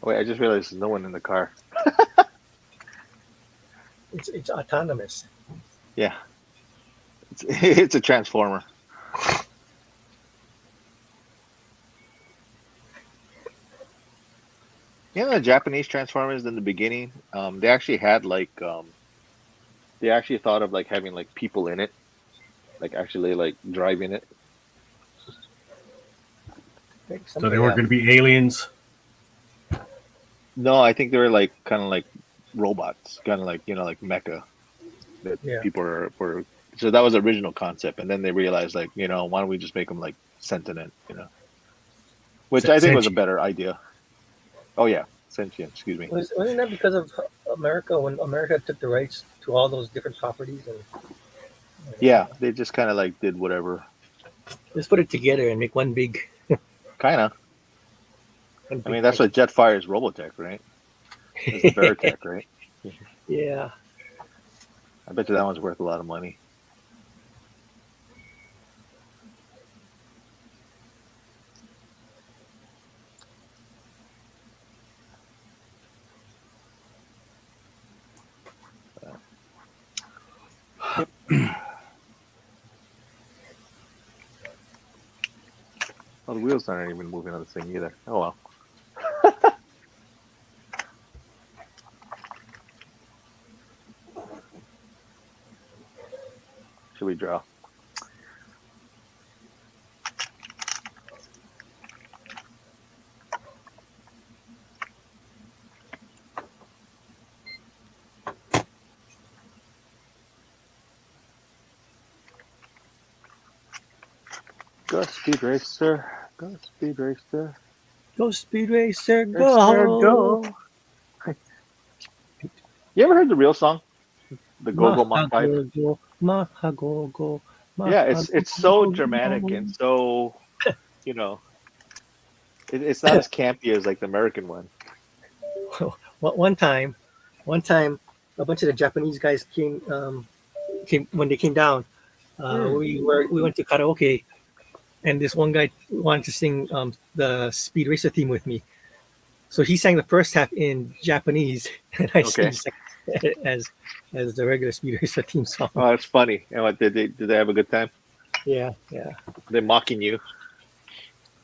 Wait, I just realized there's no one in the car. It's autonomous. Yeah. It's a transformer. The Japanese Transformers in the beginning, they actually had like, they actually thought of like having like people in it, like actually like driving it. So they weren't going to be aliens. No, I think they were like kind of like robots, kind of like like mecha that people were. So that was the original concept, and then they realized like why don't we just make them like sentient, which I think was a better idea. Oh yeah, sentient. Excuse me. Wasn't that because of America, when America took the rights to all those different properties? And yeah, they just kind of like did whatever. Let's put it together and make one big. Kind of. I mean, that's what Jetfire's Robotech, right? It's the Veritech, right? Yeah. I bet you that one's worth a lot of money. Oh, the wheels aren't even moving on the thing either. Oh well. Should we draw? Go Speed Racer. Go Speed Racer. Go Speed Racer, Racer, go. You ever heard the real song? The Go Go Mach 5? Mahagogo. Yeah, it's so dramatic and so, it's not as campy as like the American one. One time, a bunch of the Japanese guys came when they came down. We went to karaoke, and this one guy wanted to sing the Speed Racer theme with me. So he sang the first half in Japanese, and I sang the second. as the regular Speed Racer theme song. Oh, that's funny. And what did they have a good time? Yeah. They're mocking you.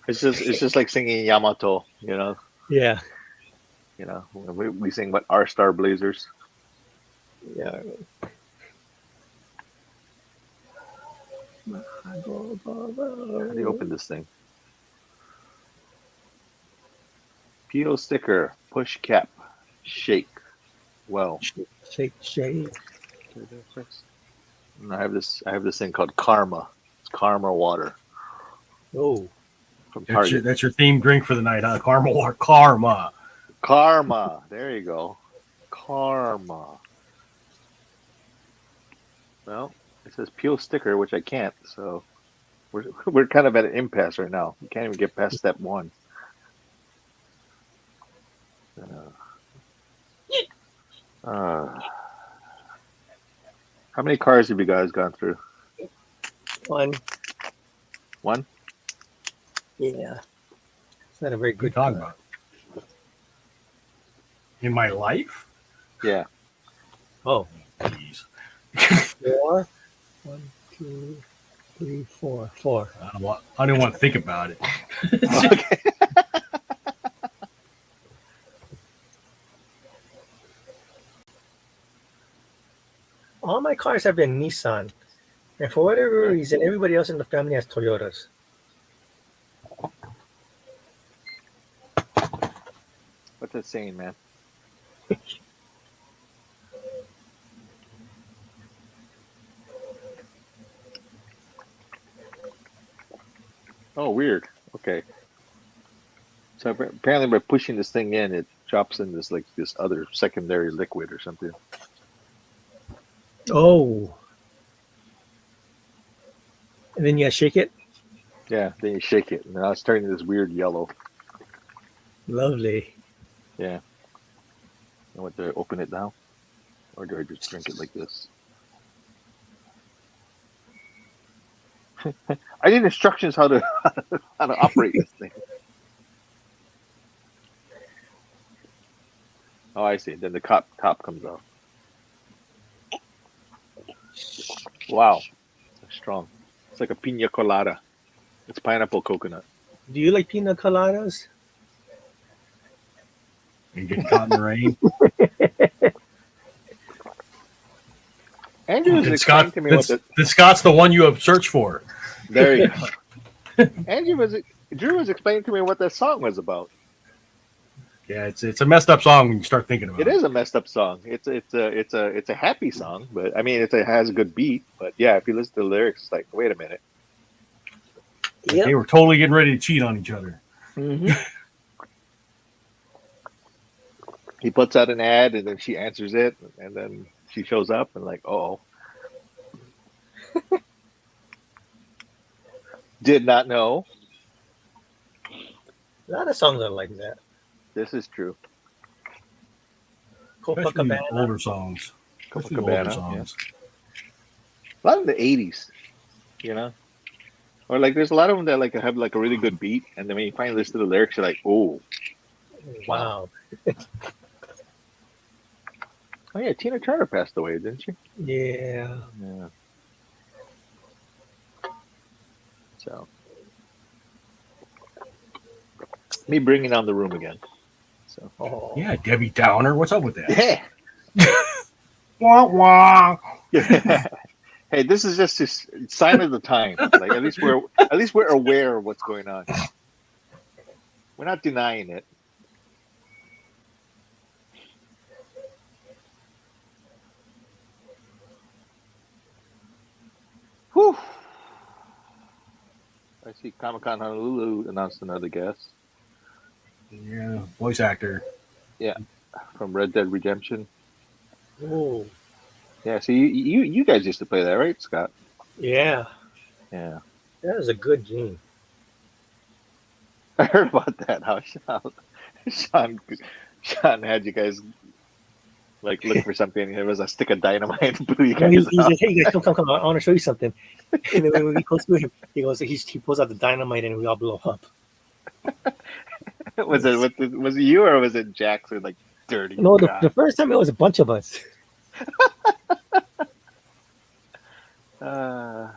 It's just like singing Yamato, you know. Yeah. We sing what our Star Blazers. Yeah. How do you open this thing? PO sticker, push cap, shake. Well, Shake. and I have this thing called Karma. It's Karma water Oh. from That's Target. that's your theme drink for the night, huh? Karma or Karma. Karma. There you go. Karma. Well, it says peel sticker, which I can't. So we're kind of at an impasse right now. We can't even get past step one. How many cars have you guys gone through? One. One? Yeah. It's not a very What are you good talking car. about? In my life? Yeah. Oh. Jeez. 4. 1, 2, 3, 4. 4. I didn't want to think about it. Okay. All my cars have been Nissan. And for whatever reason, everybody else in the family has Toyotas. What's that saying, man? Oh, weird. Okay. So apparently by pushing this thing in, it drops in this other secondary liquid or something. Oh. And then you shake it? Yeah, then you shake it, and now it's turning this weird yellow. Lovely. Yeah. And what, do I open it now? Or do I just drink it like this? I need instructions how to operate this thing. Oh, I see. Then the top comes off. Wow. That's strong. It's like a pina colada. It's pineapple coconut. Do you like pina coladas? And get caught in the rain. Andrew was And explaining Scott, to me what the... Scott's the one you have searched for. There you go. Drew was explaining to me what that song was about. Yeah, it's a messed up song when you start thinking about it. It is a messed up song. It's a happy song, but I mean it has a good beat. But yeah, if you listen to the lyrics, it's like, wait a minute. Yeah. They were totally getting ready to cheat on each other. Mm-hmm. He puts out an ad, and then she answers it, and then she shows up, and like, oh, did not know. A lot of songs are like that. This is true. Especially Copacabana. older songs. Especially older Copacabana, songs. A lot in the '80s, you know, or like there's a lot of them that like have like a really good beat, and then when you finally listen to the lyrics, you're like, oh, Wow. oh yeah, Tina Turner passed away, didn't she? Yeah. Yeah. So, me bringing down the room again. So, Oh. Yeah, Debbie Downer. What's up with that? hey, Wah, wah. hey, this is just a sign of the time. Like at least we're aware of what's going on. We're not denying it. Whew. I see Comic-Con Honolulu announced another guest. Yeah, voice actor. Yeah, from Red Dead Redemption. Oh. Yeah, so you guys used to play that, right, Scott? Yeah. Yeah. That was a good game. I heard about that. How Sean had you guys like look for something, and there was a stick of dynamite and blew you And guys he up. said, "Hey, guys, come! I want to show you something." And then when we close to him, he goes, he pulls out the dynamite, and we all blow up. Was it you or was it Jackson? Like Dirty No, the guy. first time it was a bunch of us. Uh,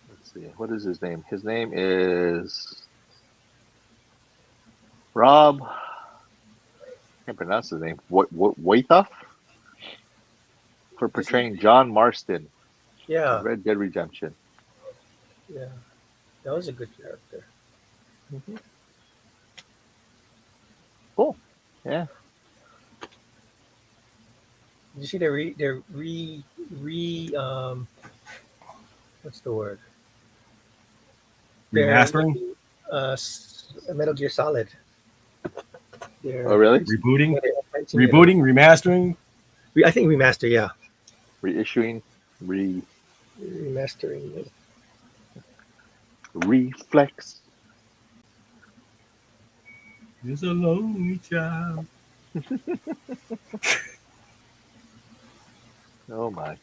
let's see. What is his name? His name is Rob. Can't pronounce his name. Waitoff for portraying John Marston in Yeah, Red Dead Redemption. yeah, that was a good character. Cool. Yeah. Did you see re what's the word? They're Remastering, Metal Gear Solid. They're, Oh, really? rebooting, they're rebooting, remastering. I think remaster, yeah, Reissuing, remastering it. reflex. It's a lonely child. Oh my.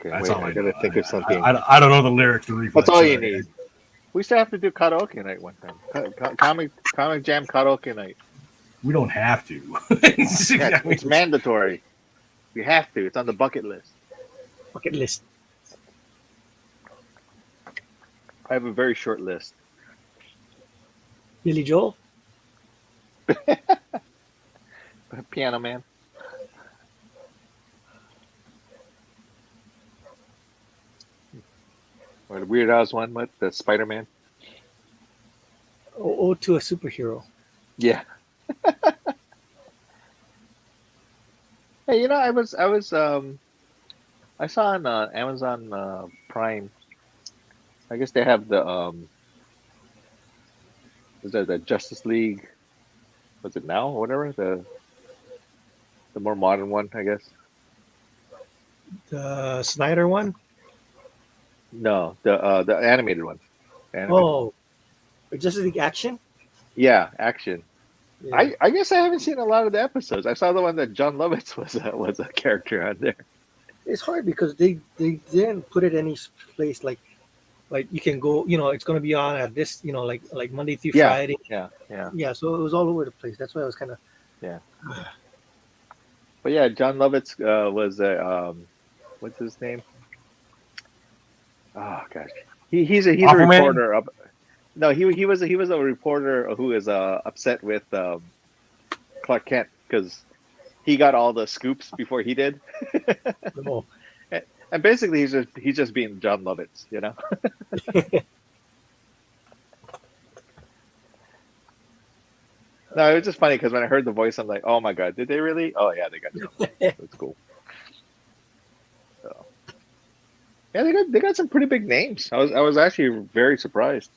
Okay, That's wait. all I I gotta know. think of something. I don't know the lyrics to reflex. That's all you Sorry. need. We used to have to do karaoke night one time. Comic Jam karaoke night. We don't have to. Yeah, it's mandatory. We have to. It's on the bucket list. Bucket list. I have a very short list. Billy Joel. Piano Man. Or the Weird Al's one, what? The Spider Man. Ode to a Superhero. Yeah. Hey, I saw on Amazon Prime. I guess they have the is that the Justice League? Was it now or whatever the more modern one? I guess. The Snyder one. No, the animated one. Oh, Justice League Action. Yeah, action. Yeah. I guess I haven't seen a lot of the episodes. I saw the one that John Lovitz was a character on there. It's hard because they didn't put it any place like you can go. It's going to be on at this. Like Monday through Yeah, Friday. yeah. Yeah, so it was all over the place. That's why I was kind of. Yeah. But yeah, John Lovitz was a what's his name? Oh gosh, he's a Aquaman? reporter. No, he was a reporter who is upset with Clark Kent because he got all the scoops before he did, Oh. and basically he's just being John Lovitz, No, it was just funny because when I heard the voice, I'm like, oh my god, did they really? Oh yeah, they got John Lovitz. That's cool. So yeah, they got some pretty big names. I was actually very surprised.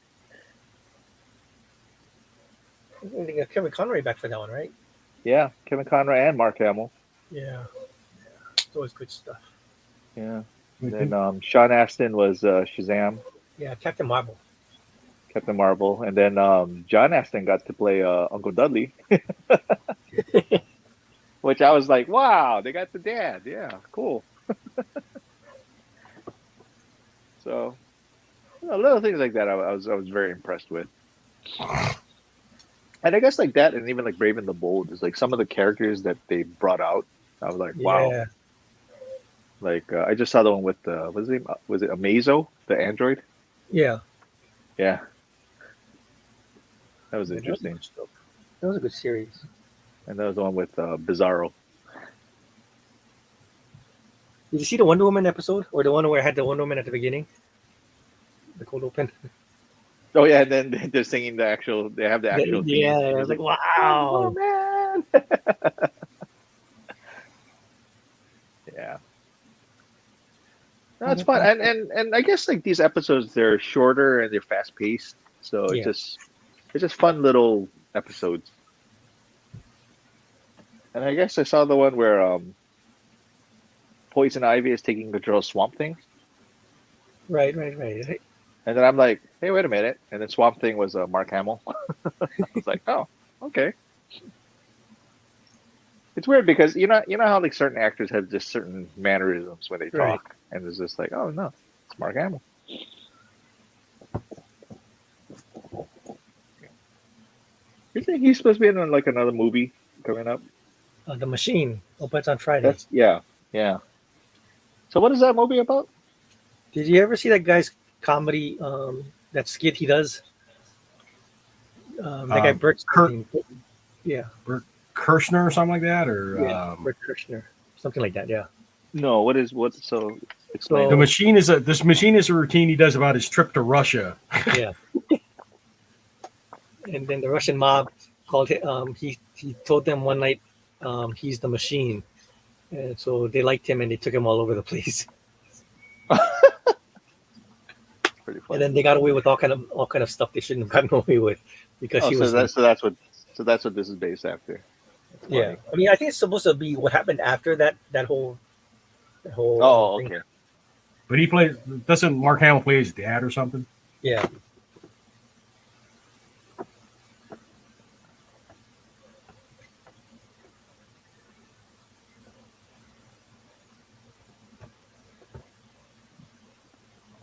I think Kevin Conroy back for that one, right? Yeah, Kevin Conroy and Mark Hamill. Yeah. It's always good stuff. Yeah. And then Sean Astin was Shazam, Yeah, Captain Marvel. Captain Marvel, and then John Astin got to play Uncle Dudley, which I was like, wow, they got the dad. Yeah, cool. So, little things like that, I was very impressed with. And I guess like that, and even like Brave and the Bold is like some of the characters that they brought out. I was like, wow. Yeah. Like I just saw the one with what's his name? Was it Amazo, the android? Yeah. Yeah. That was interesting. That was a good series. And that was the one with Bizarro. Did you see the Wonder Woman episode, or the one where I had the Wonder Woman at the beginning, the cold open? Oh yeah, and then they're singing the actual. They have the actual. Yeah, theme. I was like, wow. Oh man. Yeah. No, it's fun, and I guess like these episodes, they're shorter and they're fast paced, so it's just fun little episodes. And I guess I saw the one where Poison Ivy is taking control of Swamp Thing. Right. And then I'm like, hey, wait a minute. And then Swamp Thing was Mark Hamill. I was like, oh, okay. It's weird because you know how like certain actors have just certain mannerisms when they talk. Right. and it's just like, oh no, it's Mark Hamill. You think he's supposed to be in like another movie coming up? The Machine opens on Friday. That's yeah. So what is that movie about? Did you ever see that guy's comedy? That skit he does. That guy Bert. Kurt Yeah, Kirshner or something like that, or yeah, Bert Kirshner, something like that. Yeah. No, what? So explain. the machine is this machine is a routine he does about his trip to Russia. Yeah. And then the Russian mob called him. He told them one night he's the machine, and so they liked him and they took him all over the place. Pretty funny. And then they got away with all kind of stuff they shouldn't have gotten away with because he was. So that's what this is based after. That's Yeah, funny. I mean, I think it's supposed to be what happened after that whole. Oh, thing. okay. But he plays. Doesn't Mark Hamill play his dad or something? Yeah.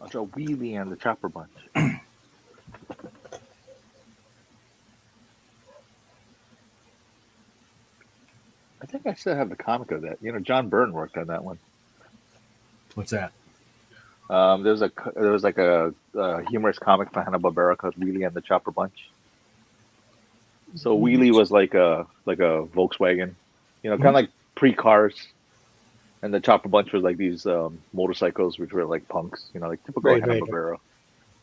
I'll draw Wheelie and the Chopper Bunch. I think I still have the comic of that. You know, John Byrne worked on that one. What's that? There was like a humorous comic for Hanna-Barbera called Wheelie and the Chopper Bunch. So Wheelie was like a Volkswagen, you know, kind of like pre-cars, and the Chopper Bunch was like these motorcycles, which were like punks, you know, like typical Right. Hanna-Barbera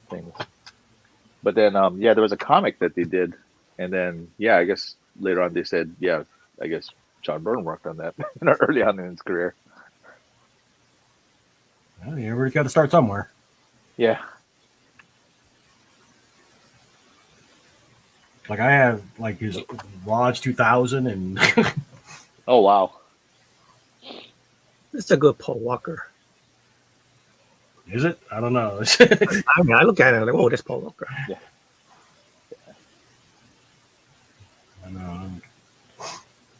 things. But then there was a comic that they did, and then I guess later on they said I guess John Byrne worked on that early on in his career. Well, everybody's got to start somewhere. Yeah. Like I have like his Raj 2000 and Oh wow. It's a good Paul Walker. is it? I don't know. I mean, I look at it like, oh, that's Paul Walker. I know.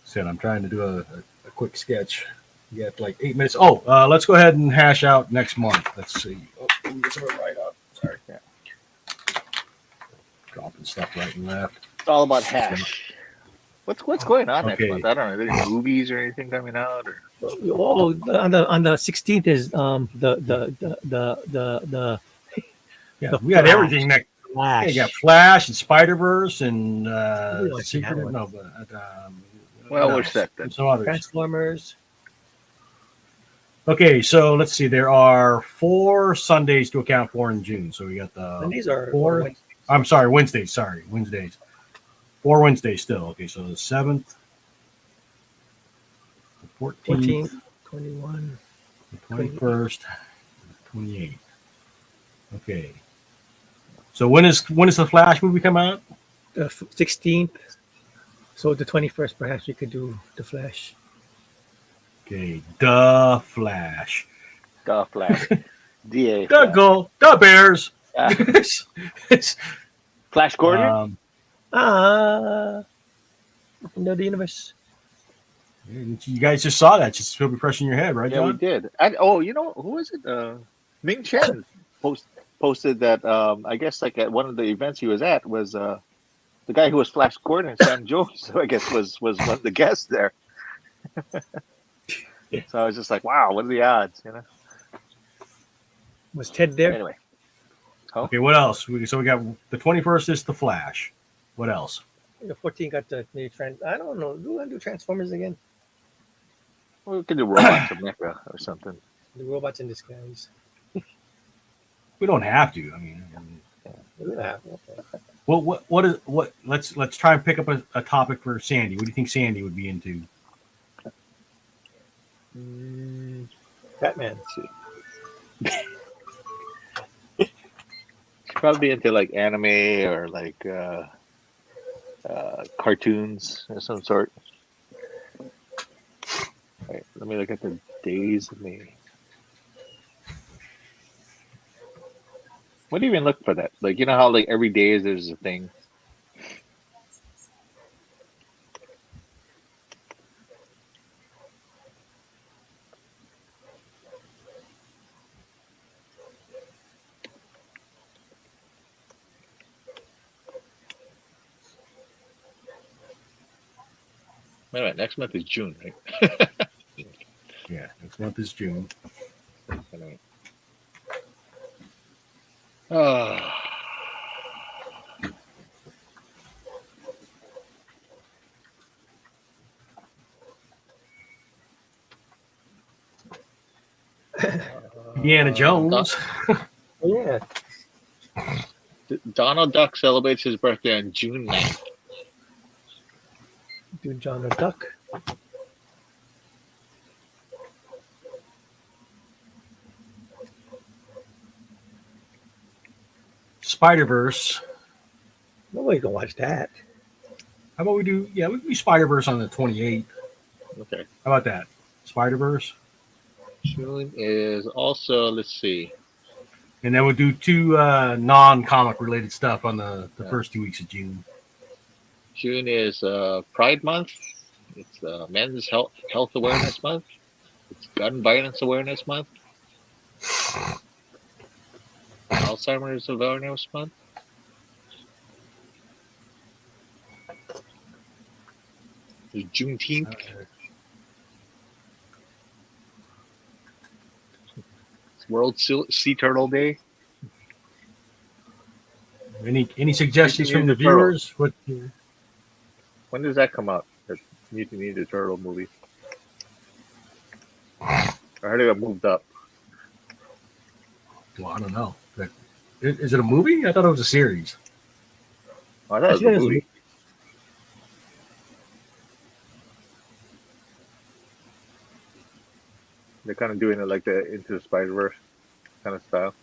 Said I'm trying to do a quick sketch. You got like 8 minutes. Oh, let's go ahead and hash out next month. Let's see. Oh, let me get some right up. Sorry. Yeah. Dropping stuff right and left. It's all about hash. What's going on Okay. next month? I don't know. Are there any movies or anything coming out? Or Oh, on the 16th is the Yeah, The we got Flash. everything next. Yeah, Flash. you got Flash and Spider Verse and Really like Secret. that one. No, but Well, what we're else? set then. Some others. Transformers. Okay, so let's see. There are 4 Sundays to account for in June. So we got the And these are 4. I'm sorry, Wednesdays. Sorry, Wednesdays. 4 Wednesdays still. Okay, so the 7th, the 14th, 14th, 21. the 21st, the 28th. Okay. So when is the Flash movie come out? The 16th. So the 21st, perhaps you could do the Flash. Okay, the Flash. The Flash. DA. The Go, the Bears. It's, Flash Gordon? Know the universe. you guys just saw that. Just still be fresh in your head, right, Yeah, John? we did. You know, who was it? Ming Chen posted that, I guess, like at one of the events he was at was the guy who was Flash Gordon, Sam Jones, who I guess was one of the guests there. So I was just like, wow, what are the odds, you know? Was Ted there? Anyway. Okay, what else? So we got the 21st is the Flash. What else? The 14th got the new I don't know. Do we want to do Transformers again? Well, we could do Robots of Mecha or something. The robots in disguise. We don't have to. I mean, Yeah. what? Let's try and pick up a topic for Sandy. What do you think Sandy would be into? Batman. She'd probably be into like anime or like cartoons of some sort. Wait, let me look at the days of May. What do you even look for that? Like, you know how like every day there's a thing. Wait a minute, next month is June, right? Yeah, next month is June. Anyway. Ah. Indiana Jones. Yeah. Donald Duck celebrates his birthday on June 9th. Do John a Duck. Spider-Verse. Nobody's gonna watch that. How about we do? Yeah, we can do Spider-Verse on the 28th. Okay. How about that? Spider-Verse. June is also, let's see. And then we'll do two non-comic related stuff on the Yeah. first 2 weeks of June. June is Pride Month. It's Men's Health Awareness Month. It's Gun Violence Awareness Month. Alzheimer's Awareness Month. There's Juneteenth. It's World Sea Turtle Day. Any suggestions from the Mutant Ninja Turtle. viewers? What? When does that come out? The Mutant Ninja Turtle movie. I heard it got moved up. Well, I don't know. Is it a movie? I thought it was a series. I thought it was a movie. They're kind of doing it like the Into the Spider-Verse kind of style.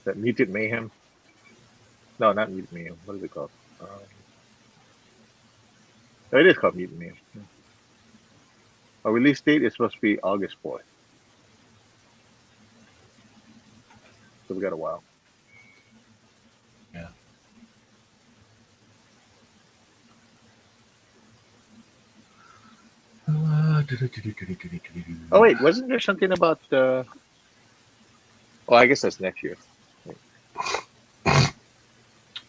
That Mutant Mayhem. No, not Mutant Mayhem. What is it called? It is called Mutant Mayhem. Our release date is supposed to be August 4th. So we got a while. Yeah. Oh wait, wasn't there something about? Oh, I guess that's next year.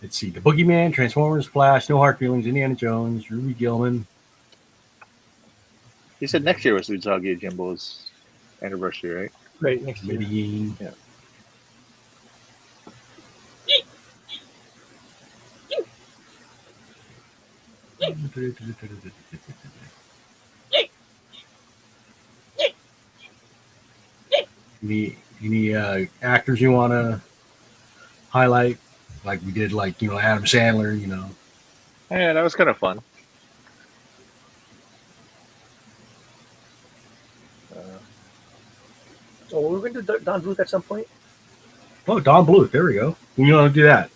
Let's see. The Boogeyman, Transformers, Flash, No Hard Feelings, Indiana Jones, Ruby Gilman. He said next year was Uzagi Jimbo's anniversary, right? Right, next year. Medellin. Yeah. Any actors you want to highlight? Like we did, like, Adam Sandler, Yeah, that was kind of fun. So we're going to do Don Bluth at some point. Oh, Don Bluth. There we go. You want to do that?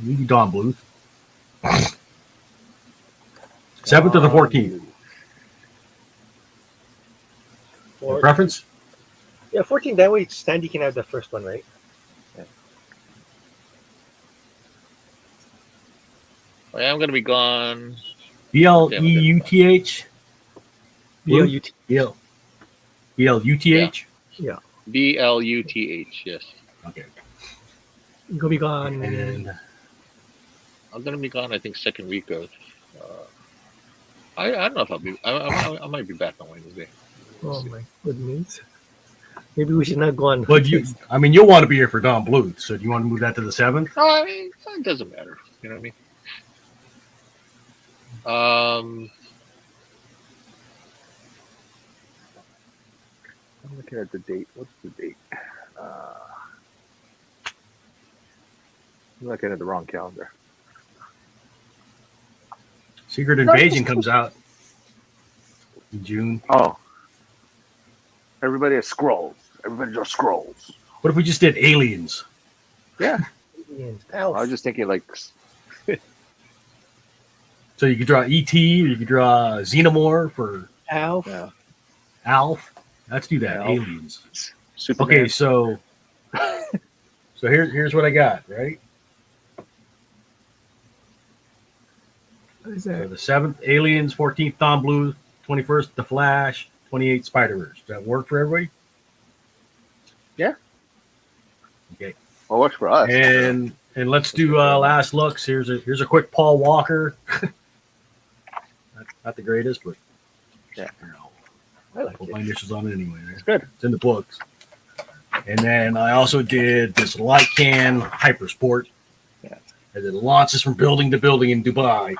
You do Don Bluth. 7th to the 14th. Your preference? Yeah, 14. That way, Sandy can have the first one, right? I am going to be gone. BLEUTH? B-L-U-T. BLUTH? Yeah. BLUTH, yes. Okay. You're going to be gone. And I'm going to be gone, I think, second week of. I don't know if I'll be. I might be back on Wednesday. Oh, my goodness. Maybe we should not go on. but you'll want to be here for Don Bluth. So do you want to move that to the 7th? I mean, it doesn't matter. You know what I mean? I'm looking at the date. What's the date? I'm looking at the wrong calendar. Secret Invasion comes out in June. Oh. Everybody has scrolls. Everybody just scrolls. What if we just did Aliens? Yeah. Alf. I was just thinking like. So you could draw E.T. or you could draw Xenomorph for Alf. Yeah. Alf. Let's do that. Alf. Aliens. Superman. Okay, so here's what I got, right? What is So that? the 7th, Aliens, 14th, Don Bluth, 21st, The Flash, 28th, Spider-Verse. Does that work for everybody? Yeah. Okay. Well, works for us. And llet's do last looks. Here's a quick Paul Walker. not the greatest, but Yeah. you know, I like put it. my initials on it anyway. It's good. It's in the books. And then I also did this light can hyper sport. Yeah. And it launches from building to building in Dubai.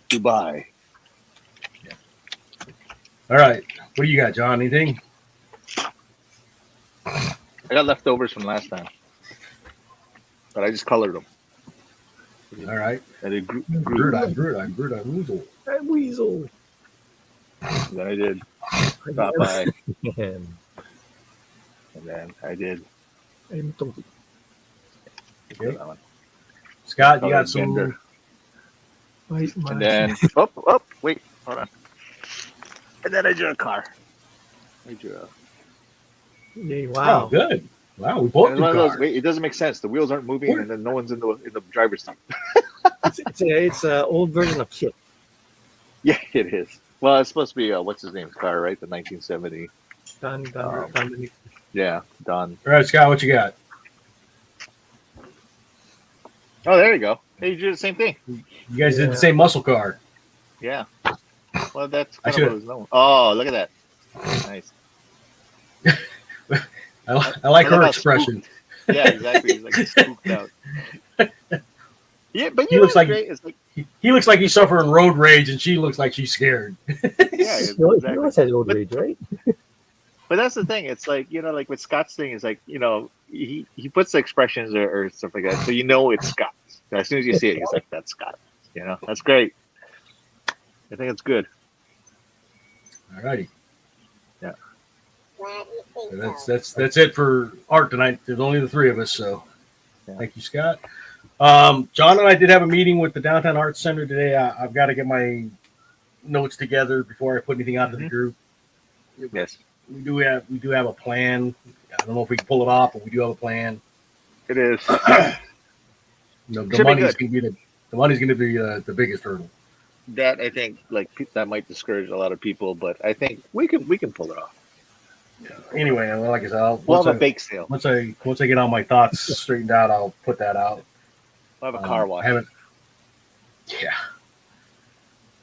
Dubai. All right. What do you got, John? Anything? I got leftovers from last time, but I just colored them. All right. And it grew. Weasel. That weasel. Then I did Popeye, Man. and then I did I'm talking. Okay. that one. Scott, you Colored got some. Bender. My- And then wait, hold on. And then I drew a car. I drew a. Yeah, Wow, wow. good. Wow, we both And do one of those. cars. Wait, it doesn't make sense. The wheels aren't moving, and then no one's in the driver's seat. It's an old version of Kit. Yeah, it is. Well, it's supposed to be what's his name's car, right? The 1970. Done. Yeah, Don. All right, Scott, what you got? Oh, there you go. Hey, you did the same thing. You guys did Yeah. the same muscle car. Yeah. Well, that's I kind of what it was known. Oh, look at that. Nice. I like I her love how expression. Yeah, exactly. He's like spooked out. Yeah, but He you know looks what's like- great? It's like He looks like he's suffering road rage, and she looks like she's scared. yeah, He always exactly. has road rage, right? But that's the thing. It's like like with Scott's thing is like he puts the expressions or stuff like that, so it's Scott. As soon as you see it, he's like, "That's Scott." That's great. I think it's good. All righty. Glad you think So so. that's it for art tonight. There's only the three of us, so Yeah. thank you, Scott. John and I did have a meeting with the Downtown Arts Center today. I've got to get my notes together before I put anything out to the group. Yes, We do have a plan. I don't know if we can pull it off, but we do have a plan. it is. The Should be money's good. going to be the biggest hurdle. That I think that might discourage a lot of people, but I think we can pull it off. Anyway, like I said, We'll have a bake sale. once I get all my thoughts straightened out, I'll put that out. We'll have a car wash. Yeah,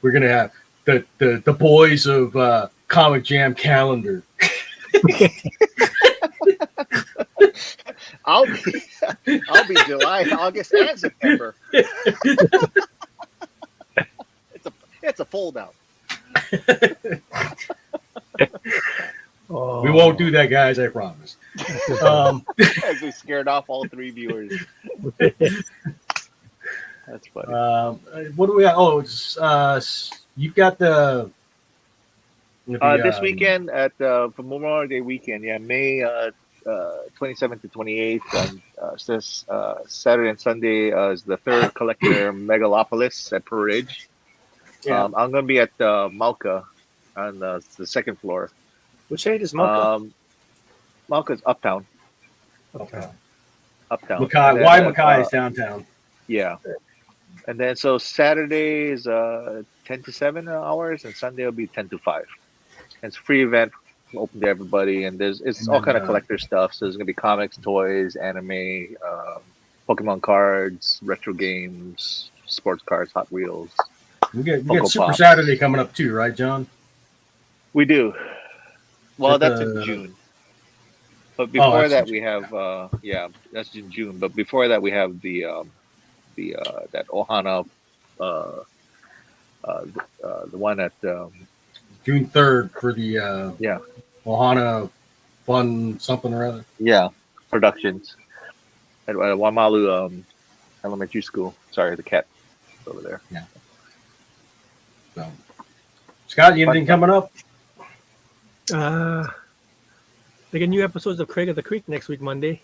we're gonna have the boys of Comic Jam calendar. I'll be July, August, and September. It's a fold out. Oh. We won't do that, guys. I promise. As we scared off all three viewers. That's funny. What do we got? Oh, it's you've got the This weekend at for Memorial Day weekend, May 27th to 28th. This Saturday and Sunday is the third collector Megalopolis at Pearl Ridge. Yeah. I'm going to be at Malka on the second floor. Which side is Malka? Malka's uptown. Okay. Uptown. Mackay. And then, Why Mackay is downtown? Yeah. And then so Saturday is 10 to 7 hours, and Sunday will be 10 to 5. And it's a free event, open to everybody, and it's all kind of collector stuff. So there's gonna be comics, toys, anime, Pokemon cards, retro games, sports cars, Hot Wheels. We got Funko Super Pops. Saturday coming up too, right, John? We do. Well, Is that that's in the- June. But before that's that, in we have that's in June. But before that, we have the that Ohana, the one at June 3rd for the Yeah. Ohana Fun something or other. Productions at Waimalu Elementary School. Sorry, the cat over there. So, Scott, you anything coming up? They get new episodes of Craig of the Creek next week, Monday.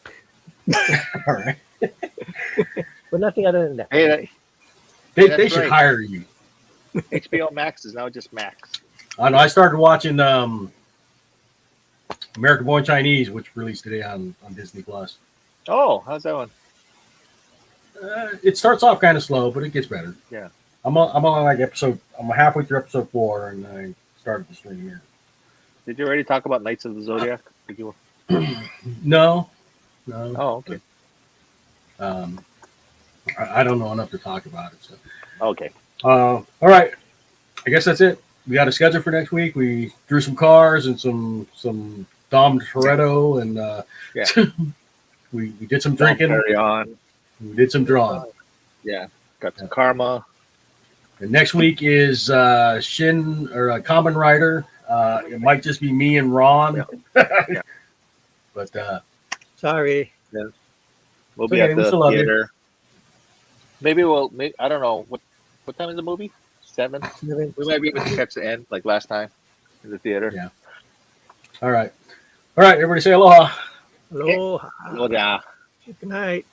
All right. But nothing other than that. Hey, They That's should right. hire you. HBO Max is now just Max. I know. I started watching American Born Chinese, which released today on Disney Plus. Oh, how's that one? It starts off kind of slow, but it gets better. Yeah. I'm on like I'm halfway through episode 4, and I started the stream here. Did you already talk about Knights of the Zodiac? Did you? No. Oh, okay. I don't know enough to talk about it. So, Okay. all right. I guess that's it. We got a schedule for next week. We drew some cars and some Dom Toretto, and Yeah. we did some Don't drinking. carry on. We did some drawing. Yeah. Got some karma. And next week is Shin or Common Rider. It might just be me and Ron. Yeah. But Sorry. We'll It's be okay, at we the still love you. theater. Maybe we'll. I don't know what time is the movie? 7. We might be able to catch the end like last time in the theater. Yeah. All right. Everybody say aloha. Aloha. Well, yeah. Good night.